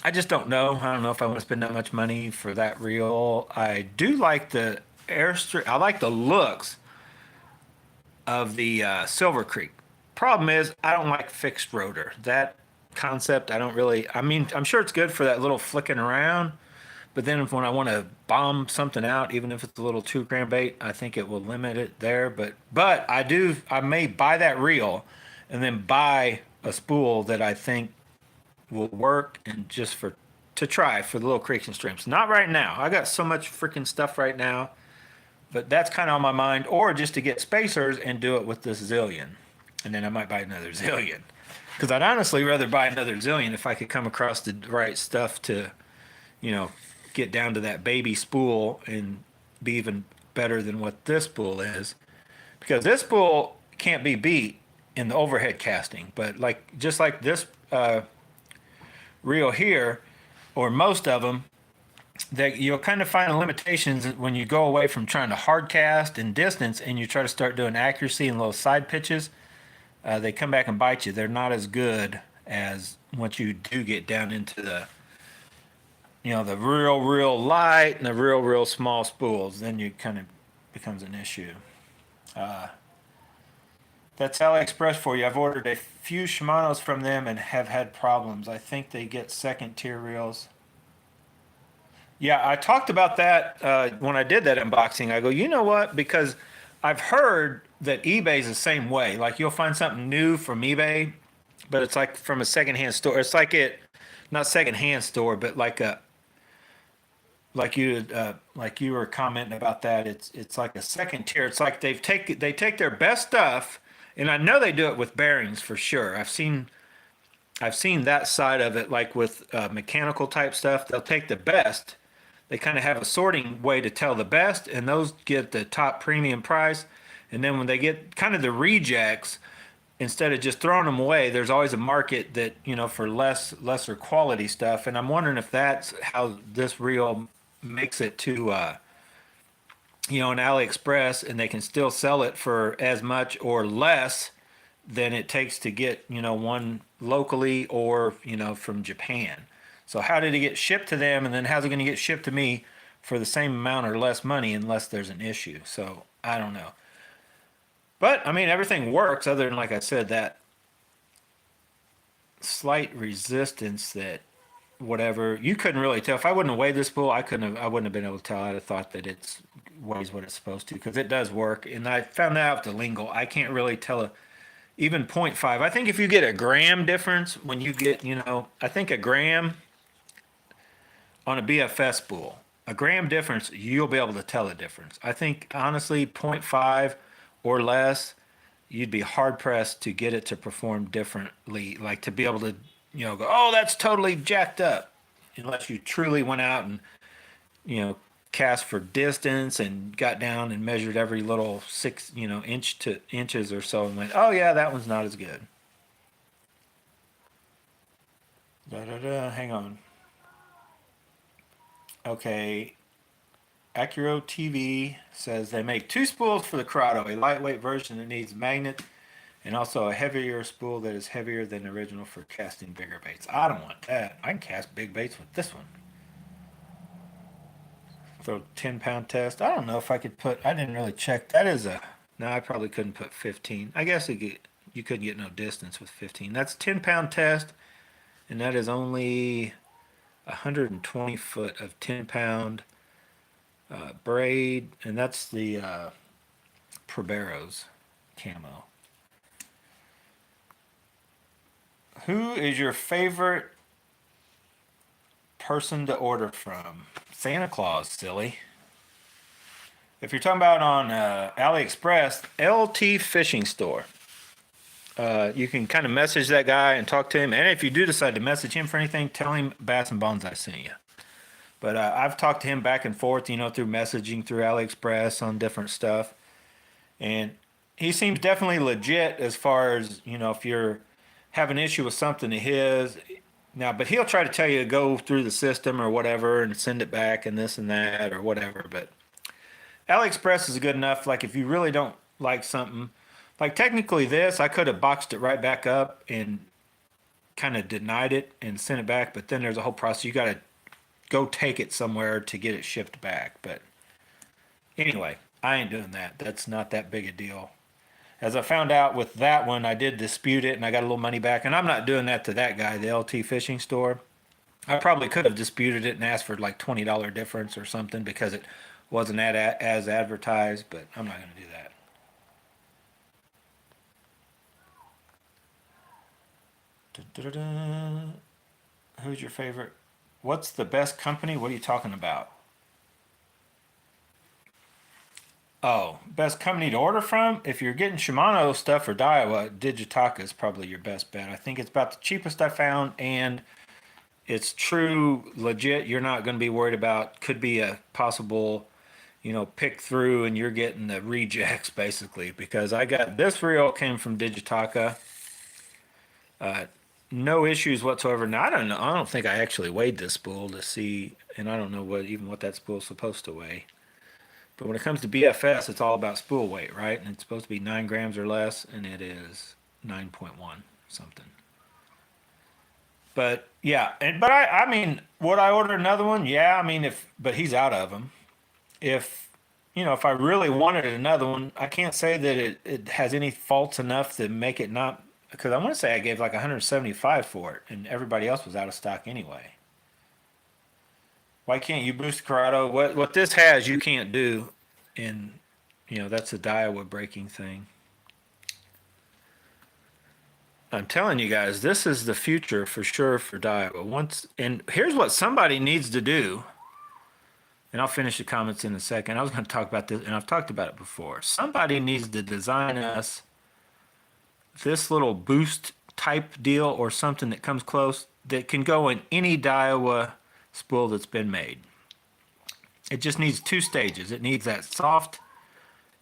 I just don't know. I don't know if I want to spend that much money for that reel. I do like the Airstream. I like the looks of the Silver Creek. Problem is, I don't like fixed rotor. That concept, I don't really. I mean, I'm sure it's good for that little flicking around, but then when I want to bomb something out, even if it's a little 2-gram bait, I think it will limit it there. But I may buy that reel and then buy a spool that I think will work and just to try for the little creeks and streams. Not right now. I got so much freaking stuff right now, but that's kind of on my mind. Or just to get spacers and do it with this Zillion, and then I might buy another Zillion, because I'd honestly rather buy another Zillion if I could come across the right stuff to, get down to that baby spool and be even better than what this spool is, because this spool can't be beat in the overhead casting. But just like this reel here, or most of them, that you'll kind of find limitations when you go away from trying to hard cast and distance and you try to start doing accuracy and little side pitches. They come back and bite you. They're not as good as once you do get down into the, the real light and the real small spools. Then you kind of becomes an issue. That's AliExpress for you. I've ordered a few Shimano's from them and have had problems. I think they get second tier reels. Yeah, I talked about that when I did that unboxing. I go, you know what? Because I've heard that eBay's the same way. Like you'll find something new from eBay, but it's like from a secondhand store. It's like not secondhand store, but like you were commenting about that. It's like a second tier. It's like they take their best stuff, and I know they do it with bearings for sure. I've seen that side of it, like with mechanical type stuff. They'll take the best. They kind of have a sorting way to tell the best, and those get the top premium price. And then when they get kind of the rejects, instead of just throwing them away, there's always a market that for lesser quality stuff. And I'm wondering if that's how this reel makes it to an AliExpress, and they can still sell it for as much or less than it takes to get one locally or from Japan. So how did it get shipped to them, and then how's it going to get shipped to me for the same amount or less money unless there's an issue? So I don't know. But I mean, everything works other than, like I said, that slight resistance that whatever you couldn't really tell. If I wouldn't have weighed this spool, I wouldn't have been able to tell. I'd have thought that it weighs what it's supposed to, because it does work. And I found out with the lingle, I can't really tell even 0.5. I think if you get a gram difference when you get, I think a gram on a BFS spool, a gram difference, you'll be able to tell the difference. I think honestly, 0.5 or less, you'd be hard pressed to get it to perform differently, like to be able to, go, oh, that's totally jacked up, unless you truly went out and, cast for distance and got down and measured every little inch to inches or so and went, oh yeah, that one's not as good. Hang on. Okay. Acuro TV says they make two spools for the Curado, a lightweight version that needs magnet, and also a heavier spool that is heavier than the original for casting bigger baits. I don't want that. I can cast big baits with this one. Throw 10-pound test. I don't know if I could I didn't really check. No, I probably couldn't put 15. I guess you couldn't get no distance with 15. That's 10-pound test, and that is only 120 foot of 10-pound braid, and that's the Proberos camo. Who is your favorite person to order from? Santa Claus, silly. If you're talking about on AliExpress, LT Fishing Store. You can kind of message that guy and talk to him. And if you do decide to message him for anything, tell him Bass and Bones I sent you. But I've talked to him back and forth, through messaging through AliExpress on different stuff. And he seems definitely legit as far as, if you're having an issue with something of his. Now, but he'll try to tell you to go through the system or whatever and send it back and this and that or whatever. But AliExpress is good enough. Like if you really don't like something, like technically this, I could have boxed it right back up and kind of denied it and sent it back. But then there's a whole process. You got to go take it somewhere to get it shipped back. But anyway, I ain't doing that. That's not that big a deal. As I found out with that one, I did dispute it and I got a little money back. And I'm not doing that to that guy, the LT Fishing Store. I probably could have disputed it and asked for like $20 difference or something because it wasn't as advertised, but I'm not going to do that. Da-da-da-da. Who's your favorite? What's the best company? What are you talking about? Oh, best company to order from? If you're getting Shimano stuff or Daiwa, Digitaka is probably your best bet. I think it's about the cheapest I found, and it's true, legit. You're not going to be worried about, could be a possible, pick through, and you're getting the rejects basically. Because I got this reel came from Digitaka. no issues whatsoever. Now I don't know. I don't think I actually weighed this spool to see, and I don't know what that spool is supposed to weigh. But when it comes to BFS, it's all about spool weight, right? And it's supposed to be 9 grams or less, and it is 9.1 something. But yeah, but I mean, would I order another one? Yeah, I mean, but he's out of them. If if I really wanted another one, I can't say that it has any faults enough to make it not. Because I want to say I gave like 175 for it, and everybody else was out of stock anyway. Why can't you boost Curado? What this has, you can't do, and that's a Daiwa breaking thing. I'm telling you guys, this is the future for sure for Daiwa. And here's what somebody needs to do, and I'll finish the comments in a second. I was going to talk about this, and I've talked about it before. Somebody needs to design us this little boost type deal or something that comes close that can go in any Daiwa spool that's been made. It just needs two stages. It needs that soft,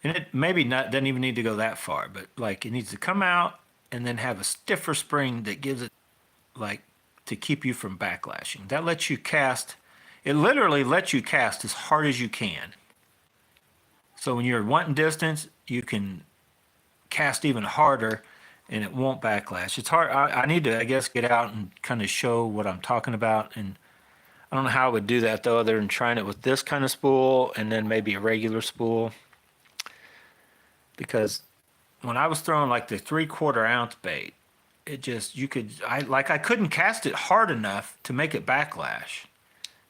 and it maybe not doesn't even need to go that far, but like it needs to come out and then have a stiffer spring that gives it like to keep you from backlashing. That lets you cast. It literally lets you cast as hard as you can. So when you're wanting distance, you can cast even harder and it won't backlash. It's hard. I need to, I guess, get out and kind of show what I'm talking about. And I don't know how I would do that though, other than trying it with this kind of spool and then maybe a regular spool. Because when I was throwing like the 3/4 ounce bait, it just, I couldn't cast it hard enough to make it backlash.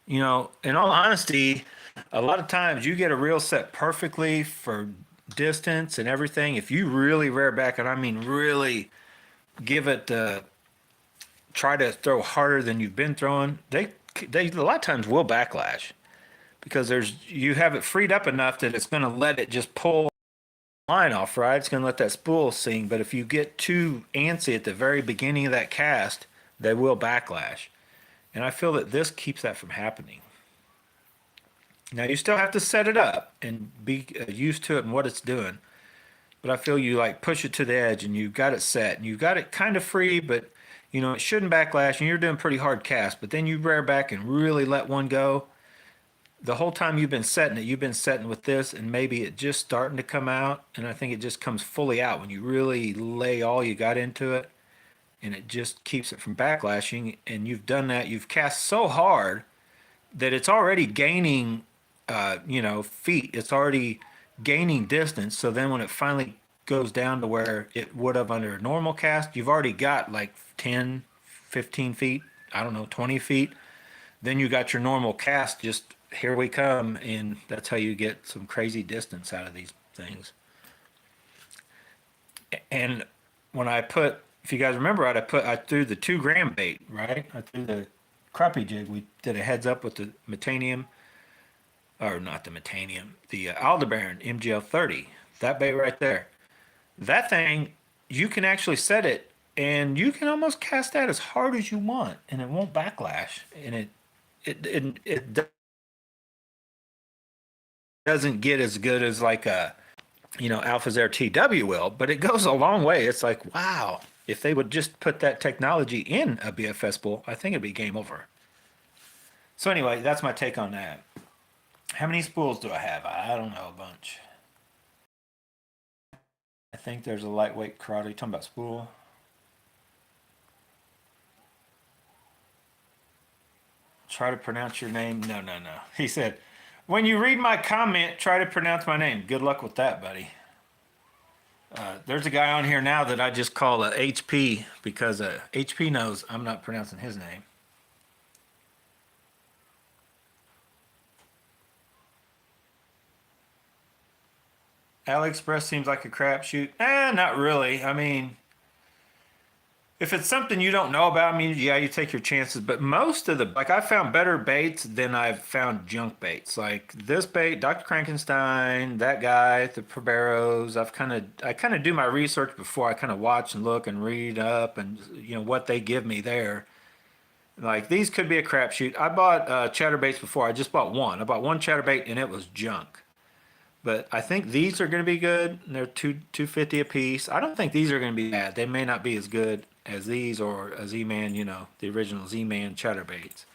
In all honesty, a lot of times you get a reel set perfectly for distance and everything. If you really rear back, and I mean really give it, try to throw harder than you've been throwing, they a lot of times will backlash because you have it freed up enough that it's going to let it just pull line off, right? It's going to let that spool sing. But if you get too antsy at the very beginning of that cast, they will backlash. And I feel that this keeps that from happening. Now you still have to set it up and be used to it and what it's doing. But I feel you like push it to the edge and you've got it set and you've got it kind of free, but it shouldn't backlash and you're doing pretty hard cast. But then you rear back and really let one go. The whole time you've been setting with this and maybe it just starting to come out. And I think it just comes fully out when you really lay all you got into it. And it just keeps it from backlashing. And you've done that. You've cast so hard that it's already gaining, feet. It's already gaining distance. So then when it finally goes down to where it would have under a normal cast, you've already got like 10, 15 feet, I don't know, 20 feet. Then you got your normal cast, just here we come. And that's how you get some crazy distance out of these things. And when if you guys remember, I threw the 2 gram bait, right? I threw the crappie jig. We did a heads up with the Metanium, or not the Metanium, the Aldebaran MGL 30. That bait right there. That thing, you can actually set it, and you can almost cast that as hard as you want, and it won't backlash. And it doesn't get as good as like a Alpha's Air TW will, but it goes a long way. It's like, wow, if they would just put that technology in a BFS bull, I think it'd be game over. So anyway, that's my take on that. How many spools do I have? I don't know, a bunch. I think there's a lightweight Curado. You talking about spool? Try to pronounce your name. No, no, no. He said, when you read my comment, try to pronounce my name. Good luck with that, buddy. There's a guy on here now that I just call a HP because HP knows I'm not pronouncing his name. AliExpress seems like a crapshoot. Not really. I mean, if it's something you don't know about, I mean, yeah, you take your chances. But most of I found better baits than I've found junk baits. Like this bait, Dr. Frankenstein, that guy, the Proberos. I kind of do my research before I kind of watch and look and read up and what they give me there. Like these could be a crapshoot. I bought chatterbaits before. I just bought one. I bought one chatterbait and it was junk. But I think these are going to be good. They're $250 a piece. I don't think these are going to be bad. They may not be as good as these or a Z-Man, the original Z-Man Chatterbaits.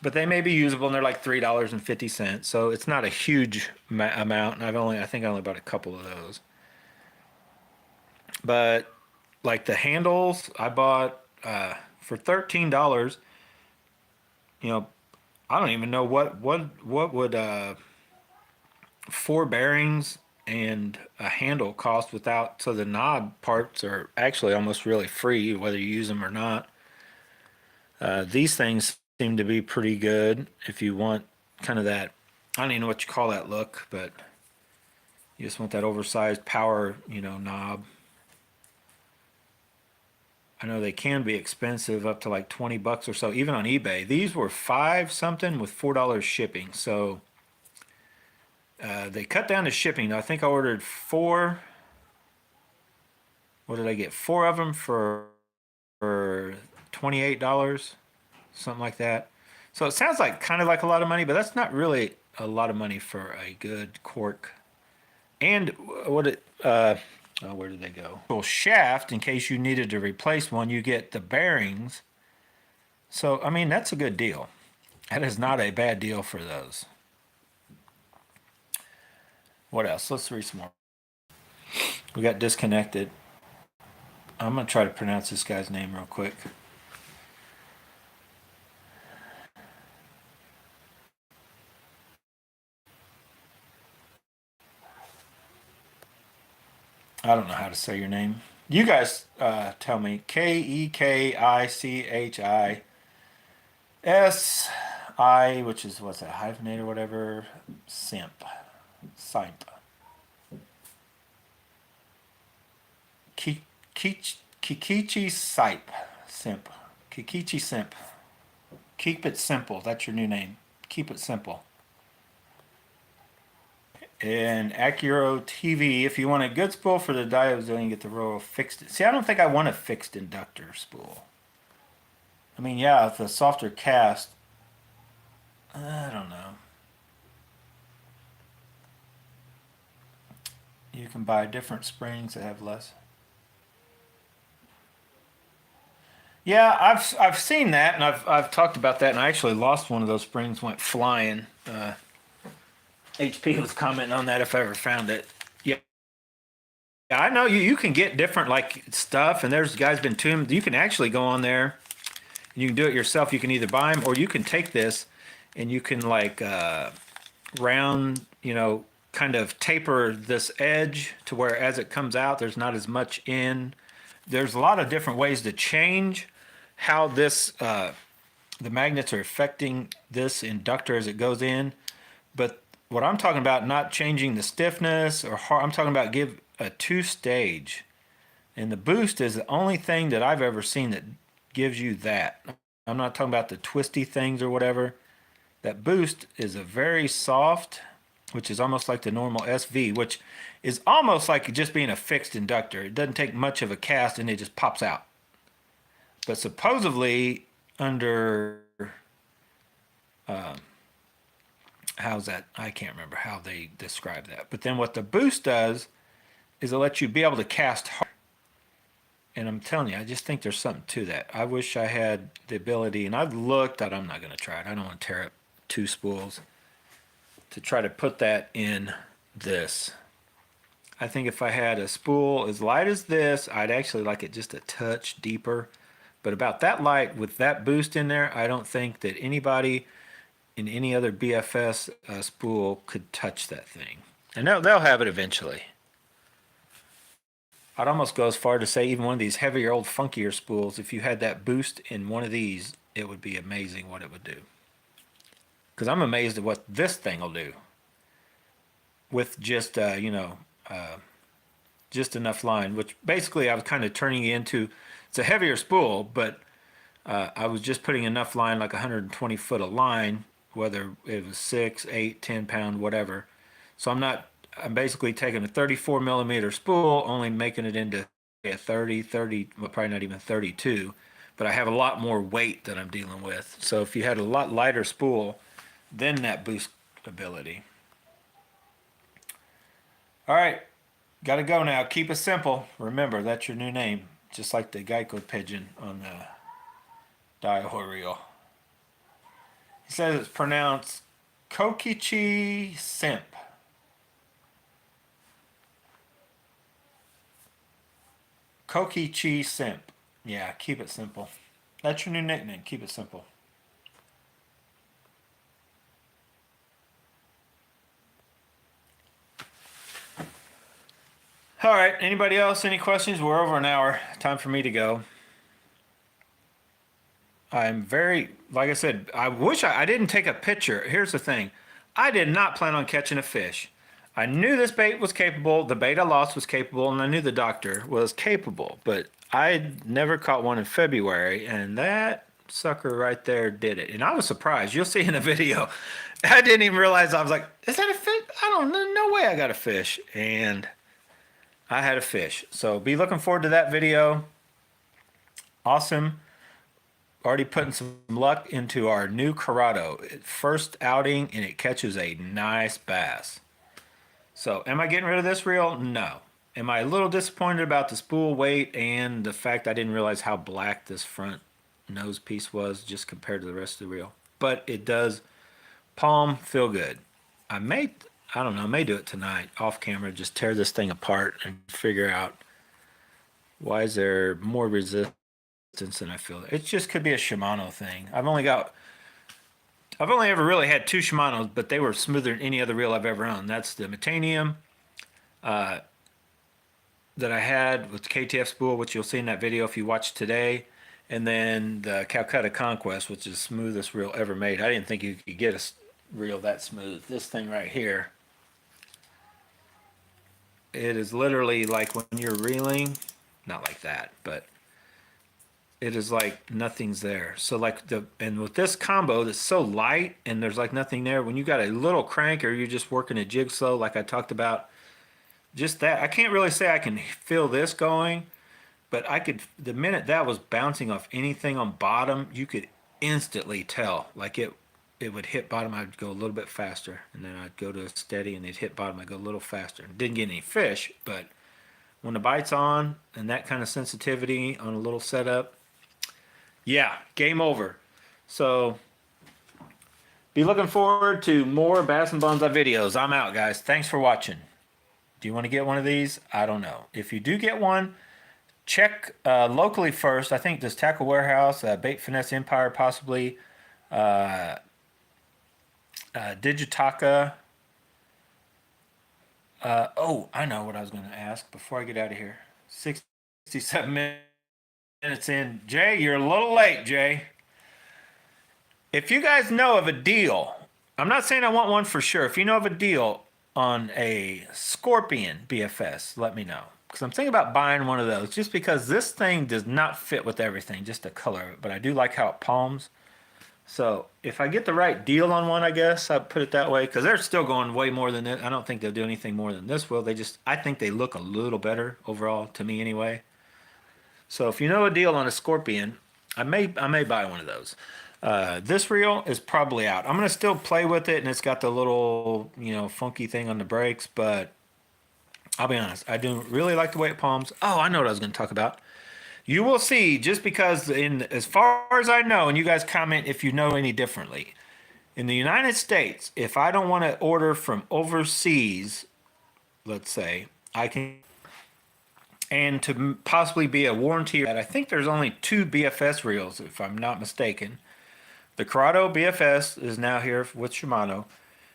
But they may be usable, and they're like $3.50. So it's not a huge amount, and I think I only bought a couple of those. But like the handles, I bought for $13. You know, I don't even know what would four bearings and a handle cost without. So the knob parts are actually almost really free, whether you use them or not. These things seem to be pretty good if you want kind of that. I don't even know what you call that look, but you just want that oversized power, knob. I know they can be expensive, up to like 20 bucks or so, even on eBay. These were five something with $4 shipping. So they cut down the shipping. I think I ordered four. What did I get? Four of them for $28, something like that. So it sounds like kind of like a lot of money, but that's not really a lot of money for a good cork. And what it oh, where did they go? Well, shaft, in case you needed to replace one, you get the bearings. So, I mean, that's a good deal. That is not a bad deal for those. What else? Let's read some more. We got disconnected. I'm going to try to pronounce this guy's name real quick. I don't know how to say your name. You guys tell me. Kekichisi, which is, what's that, hyphenate or whatever? Simp. Simp. Kikichi Simp. Simp. Kikichi Simp. Keep it simple. That's your new name. Keep it simple. And Acuro TV, if you want a good spool for the diodes, then you get the royal fixed. See, I don't think I want a fixed inductor spool. I mean, yeah, the softer cast. I don't know. You can buy different springs that have less. Yeah, I've seen that, and I've talked about that, and I actually lost one of those springs, went flying. HP was commenting on that if I ever found it. Yeah, I know you can get different like stuff, and there's guys been tuned. You can actually go on there, and you can do it yourself. You can either buy them, or you can take this, and you can like round, kind of taper this edge to where as it comes out, there's not as much in. There's a lot of different ways to change how this the magnets are affecting this inductor as it goes in. But what I'm talking about, not changing the stiffness or hard, I'm talking about give a two-stage. And the boost is the only thing that I've ever seen that gives you that. I'm not talking about the twisty things or whatever. That boost is a very soft, which is almost like the normal SV, which is almost like just being a fixed inductor. It doesn't take much of a cast and it just pops out. But supposedly under how's that? I can't remember how they describe that. But then what the boost does is it lets you be able to cast hard. And I'm telling you, I just think there's something to that. I wish I had the ability, and I've looked, I'm not going to try it. I don't want to tear up two spools to try to put that in this. I think if I had a spool as light as this, I'd actually like it just a touch deeper. But about that light with that boost in there, I don't think that anybody in any other BFS spool could touch that thing. And they'll have it eventually. I'd almost go as far to say even one of these heavier, old, funkier spools, if you had that boost in one of these, it would be amazing what it would do. Because I'm amazed at what this thing will do with just, just enough line, which basically I was kind of turning it into, it's a heavier spool, but I was just putting enough line, like 120 foot of line, whether it was 6, 8, 10 pound, whatever. So I'm basically taking a 34 millimeter spool, only making it into a 30, well, probably not even 32, but I have a lot more weight that I'm dealing with. So if you had a lot lighter spool, then that boost ability. All right, got to go now. Keep it simple. Remember, that's your new name. just like the Geico pigeon on the Daiwa reel. He says it's pronounced Kokichi Simp. Kokichi Simp. Yeah, keep it simple. That's your new nickname. Keep it simple. All right. Anybody else? Any questions? We're over an hour. Time for me to go. I'm very, like I said, I wish I didn't take a picture. Here's the thing. I did not plan on catching a fish. I knew this bait was capable, the bait I lost was capable, and I knew the doctor was capable, but I never caught one in February, and that sucker right there did it. And I was surprised. You'll see in the video. I didn't even realize. I was like, is that a fish? I don't know. No way I got a fish. And I had a fish. So be looking forward to that video. Awesome. Already putting some luck into our new Curado. First outing, and it catches a nice bass. So am I getting rid of this reel? No. Am I a little disappointed about the spool weight and the fact I didn't realize how black this front nose piece was just compared to the rest of the reel? But it does palm feel good. I don't know, I may do it tonight off camera, just tear this thing apart and figure out why is there more resistance than I feel. It just could be a Shimano thing. I've only ever really had two Shimanos, but they were smoother than any other reel I've ever owned. That's the Metanium that I had with KTF spool, which you'll see in that video if you watch today, and then the Calcutta Conquest, which is the smoothest reel ever made. I didn't think you could get a reel that smooth. This thing right here, it is literally like when you're reeling, not like that, but it is like nothing's there. So like and with this combo that's so light and there's like nothing there, when you got a little crank or you're just working a jig slow like I talked about, just that, I can't really say I can feel this going, but I could, the minute that was bouncing off anything on bottom, you could instantly tell. Like it would hit bottom, I'd go a little bit faster, and then I'd go to a steady and it'd hit bottom, I'd go a little faster. Didn't get any fish, but when the bite's on and that kind of sensitivity on a little setup, yeah, game over. So be looking forward to more Bass and Bonsai videos. I'm out, guys. Thanks for watching. Do you want to get one of these? I don't know. If you do get one, check locally first. I think this Tackle Warehouse, Bait Finesse Empire, possibly Digitaka. Oh, I know what I was going to ask before I get out of here. 67 minutes in. Jay, you're a little late, Jay. If you guys know of a deal, I'm not saying I want one for sure. If you know of a deal on a Scorpion BFS, let me know. Because I'm thinking about buying one of those just because this thing does not fit with everything, just the color of it. But I do like how it palms. So if I get the right deal on one, I guess I'd put it that way. Because they're still going way more than this. I don't think they'll do anything more than this will. I think they look a little better overall to me anyway. So if you know a deal on a Scorpion, I may buy one of those. This reel is probably out. I'm going to still play with it, and it's got the little, funky thing on the brakes, but I'll be honest, I do really like the way it palms. Oh, I know what I was going to talk about. You will see, just because as far as I know, and you guys comment if you know any differently, in the United States, if I don't want to order from overseas, let's say, I can, and to possibly be a warranty, I think there's only 2 BFS reels, if I'm not mistaken. The Curado BFS is now here with Shimano.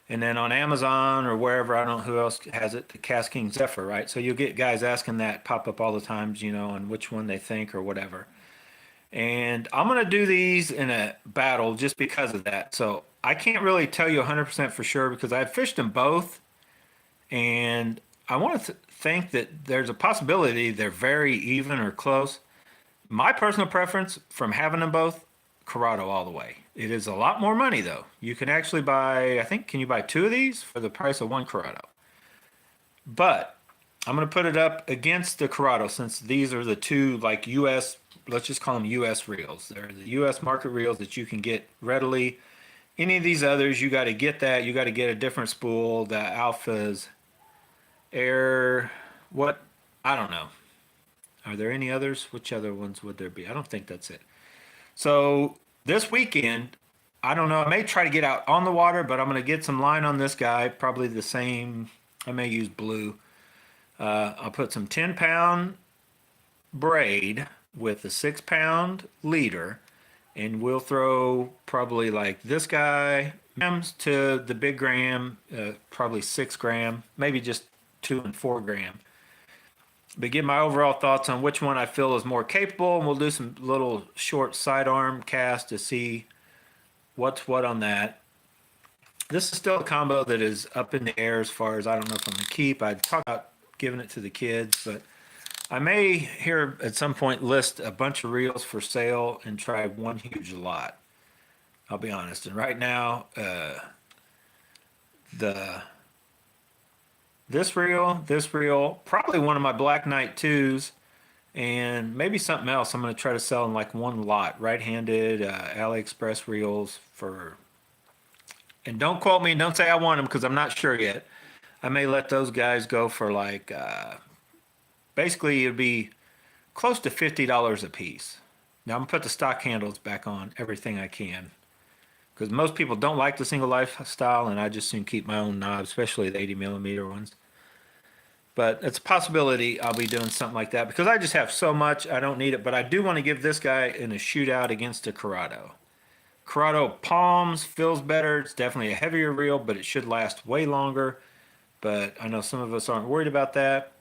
And then on Amazon or wherever, I don't know who else has it, the Cast King Zephyr, right? So you'll get guys asking that pop up all the times, and which one they think or whatever. And I'm going to do these in a battle just because of that. So I can't really tell you 100% for sure because I've fished them both. And I want to think that there's a possibility they're very even or close. My personal preference from having them both, Curado all the way. It is a lot more money though. You can actually buy, can you buy 2 of these for the price of 1 Curado? But I'm going to put it up against the Curado since these are the 2 like US, let's just call them US reels. They're the US market reels that you can get readily. Any of these others, you got to get that. You got to get a different spool. The Alphas, Air, what? I don't know. Are there any others? Which other ones would there be? I don't think that's it. So this weekend, I don't know. I may try to get out on the water, but I'm going to get some line on this guy. Probably the same. I may use blue. I'll put some 10-pound braid with a 6-pound leader, and we'll throw probably like this guy grams to the big gram, probably 6 gram, maybe just 2 and 4 gram. But get my overall thoughts on which one I feel is more capable, and we'll do some little short sidearm cast to see what's what on that. This is still a combo that is up in the air as far as I don't know if I'm gonna keep. I'd talk about giving it to the kids, but I may here at some point list a bunch of reels for sale and try one huge lot. I'll be honest. And right now, the this reel, probably one of my Black Knight 2s, and maybe something else I'm going to try to sell in like one lot, right-handed AliExpress reels for, and don't quote me, don't say I want them because I'm not sure yet. I may let those guys go for like, basically it'd be close to $50 a piece. Now I'm going to put the stock handles back on everything I can because most people don't like the single lifestyle, and I just soon keep my own knobs, especially the 80mm ones. But it's a possibility I'll be doing something like that because I just have so much, I don't need it. But I do want to give this guy in a shootout against a Curado. Curado palms, feels better. It's definitely a heavier reel, but it should last way longer. But I know some of us aren't worried about that.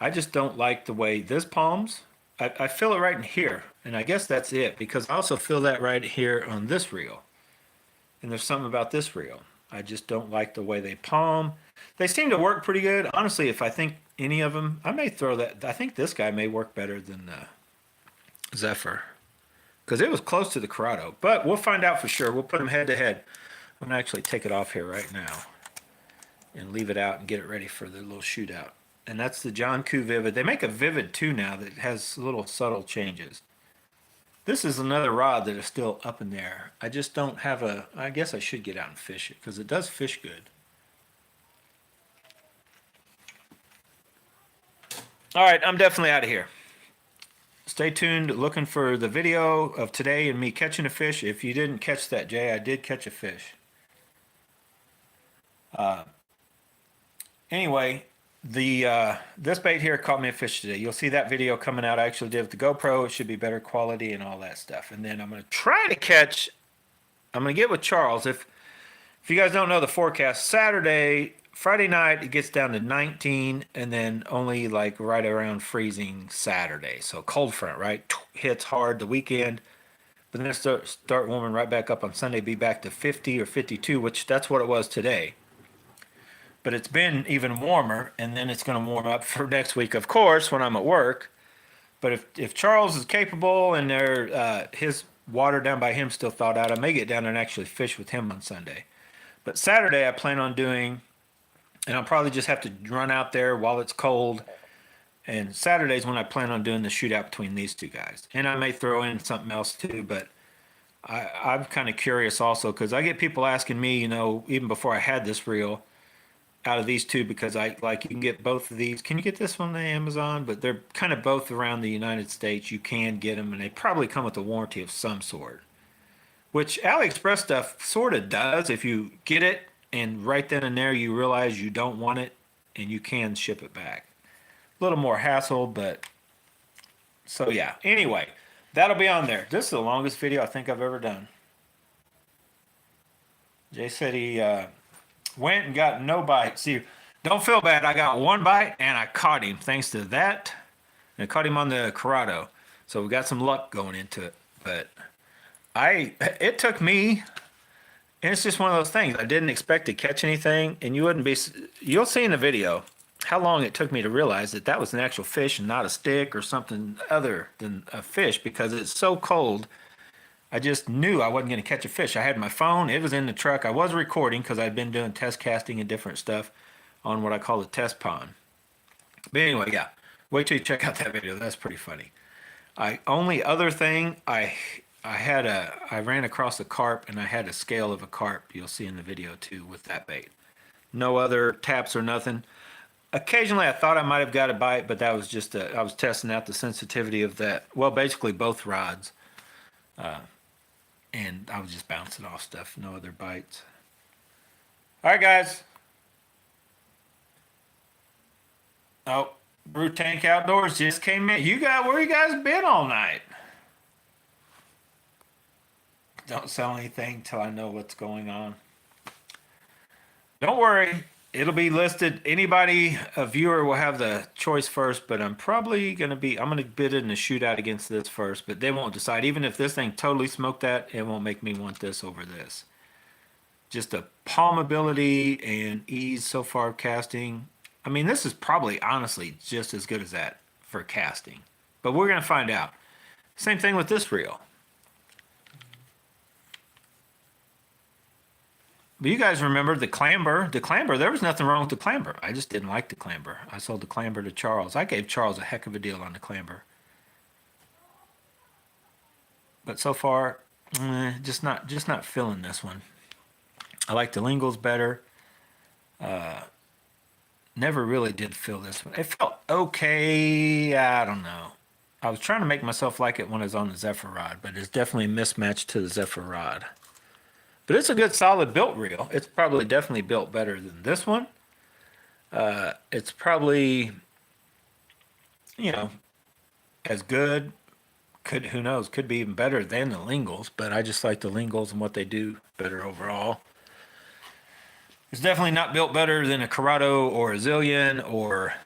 I just don't like the way this palms. I feel it right in here, and I guess that's it because I also feel that right here on this reel. And there's something about this reel. I just don't like the way they palm. They seem to work pretty good. Honestly, if I think any of them, I may throw that. I think this guy may work better than Zephyr because it was close to the Curado. But we'll find out for sure. We'll put them head to head. I'm going to actually take it off here right now and leave it out and get it ready for the little shootout. And that's the John Q Vivid. They make a Vivid too now that has little subtle changes. This is another rod that is still up in there. I just don't have a, I guess I should get out and fish it because it does fish good. All right, I'm definitely out of here. Stay tuned, looking for the video of today and me catching a fish. If you didn't catch that, Jay, I did catch a fish. Anyway, this bait here caught me a fish today. You'll see that video coming out. I actually did with the GoPro. It should be better quality and all that stuff. And then I'm going to try to catch, I'm going to get with Charles. If you guys don't know the forecast, Friday night, it gets down to 19 and then only like right around freezing Saturday. So cold front, right? Hits hard the weekend. But then start warming right back up on Sunday, be back to 50 or 52, which that's what it was today. But it's been even warmer, and then it's going to warm up for next week, of course, when I'm at work. But if Charles is capable and his water down by him still thawed out, I may get down and actually fish with him on Sunday. But Saturday I plan on doing, and I'll probably just have to run out there while it's cold. And Saturday's when I plan on doing the shootout between these two guys. And I may throw in something else too, but I'm kind of curious also because I get people asking me, even before I had this reel, out of these two, because you can get both of these. Can you get this one on Amazon? But they're kind of both around the United States. You can get them, and they probably come with a warranty of some sort, which AliExpress stuff sort of does. If you get it and right then and there you realize you don't want it, and you can ship it back. A little more hassle, but so yeah. Anyway, that'll be on there. This is the longest video I think I've ever done. Jay said he went and got no bite. See, don't feel bad. I got one bite and I caught him thanks to that. And I caught him on the Curado. So we got some luck going into it. But it took me, and it's just one of those things. I didn't expect to catch anything, and you'll see in the video how long it took me to realize that was an actual fish and not a stick or something other than a fish because it's so cold. I just knew I wasn't going to catch a fish. I had my phone. It was in the truck. I was recording because I'd been doing test casting and different stuff on what I call the test pond. But anyway, yeah. Wait till you check out that video. That's pretty funny. Only other thing, I ran across a carp and I had a scale of a carp. You'll see in the video too with that bait. No other taps or nothing. Occasionally, I thought I might have got a bite, but that was just I was testing out the sensitivity of that. Well, basically both rods, and I was just bouncing off stuff. No other bites. All right, guys. Oh, Brew Tank Outdoors just came in. Where you guys been all night? Don't sell anything till I know what's going on. Don't worry, it'll be listed. Anybody, a viewer, will have the choice first, but I'm gonna bid in the shootout against this first, but they won't decide. Even if this thing totally smoked that, it won't make me want this over this. Just the palmability and ease so far of casting. I mean, this is probably honestly just as good as that for casting, but we're gonna find out. Same thing with this reel. But you guys remember the clamber. The clamber, there was nothing wrong with the clamber. I just didn't like the clamber. I sold the clamber to Charles. I gave Charles a heck of a deal on the clamber. But so far, just not feeling this one. I like the Lingles better. Never really did feel this one. It felt okay. I don't know. I was trying to make myself like it when I was on the Zephyr rod, but it's definitely mismatched to the Zephyr rod. But it's a good solid built reel. It's probably definitely built better than this one. It's probably, you know, as good. Who knows? Could be even better than the Lingles, but I just like the Lingles and what they do better overall. It's definitely not built better than a Curado or a Zillion or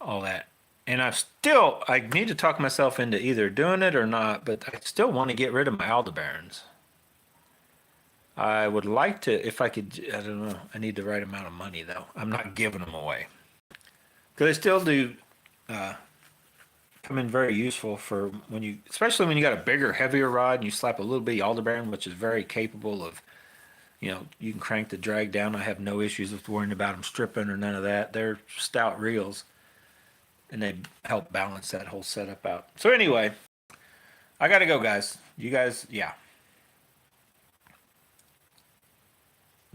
all that. And I need to talk myself into either doing it or not, but I still want to get rid of my Aldebarans. I would like to, if I could, I don't know, I need the right amount of money though. I'm not giving them away. Because they still do come in very useful for especially when you got a bigger, heavier rod and you slap a little bitty Aldebaran, which is very capable of, you can crank the drag down. I have no issues with worrying about them stripping or none of that. They're stout reels and they help balance that whole setup out. So anyway, I got to go, guys. You guys, yeah.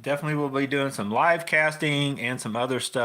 Definitely will be doing some live casting and some other stuff.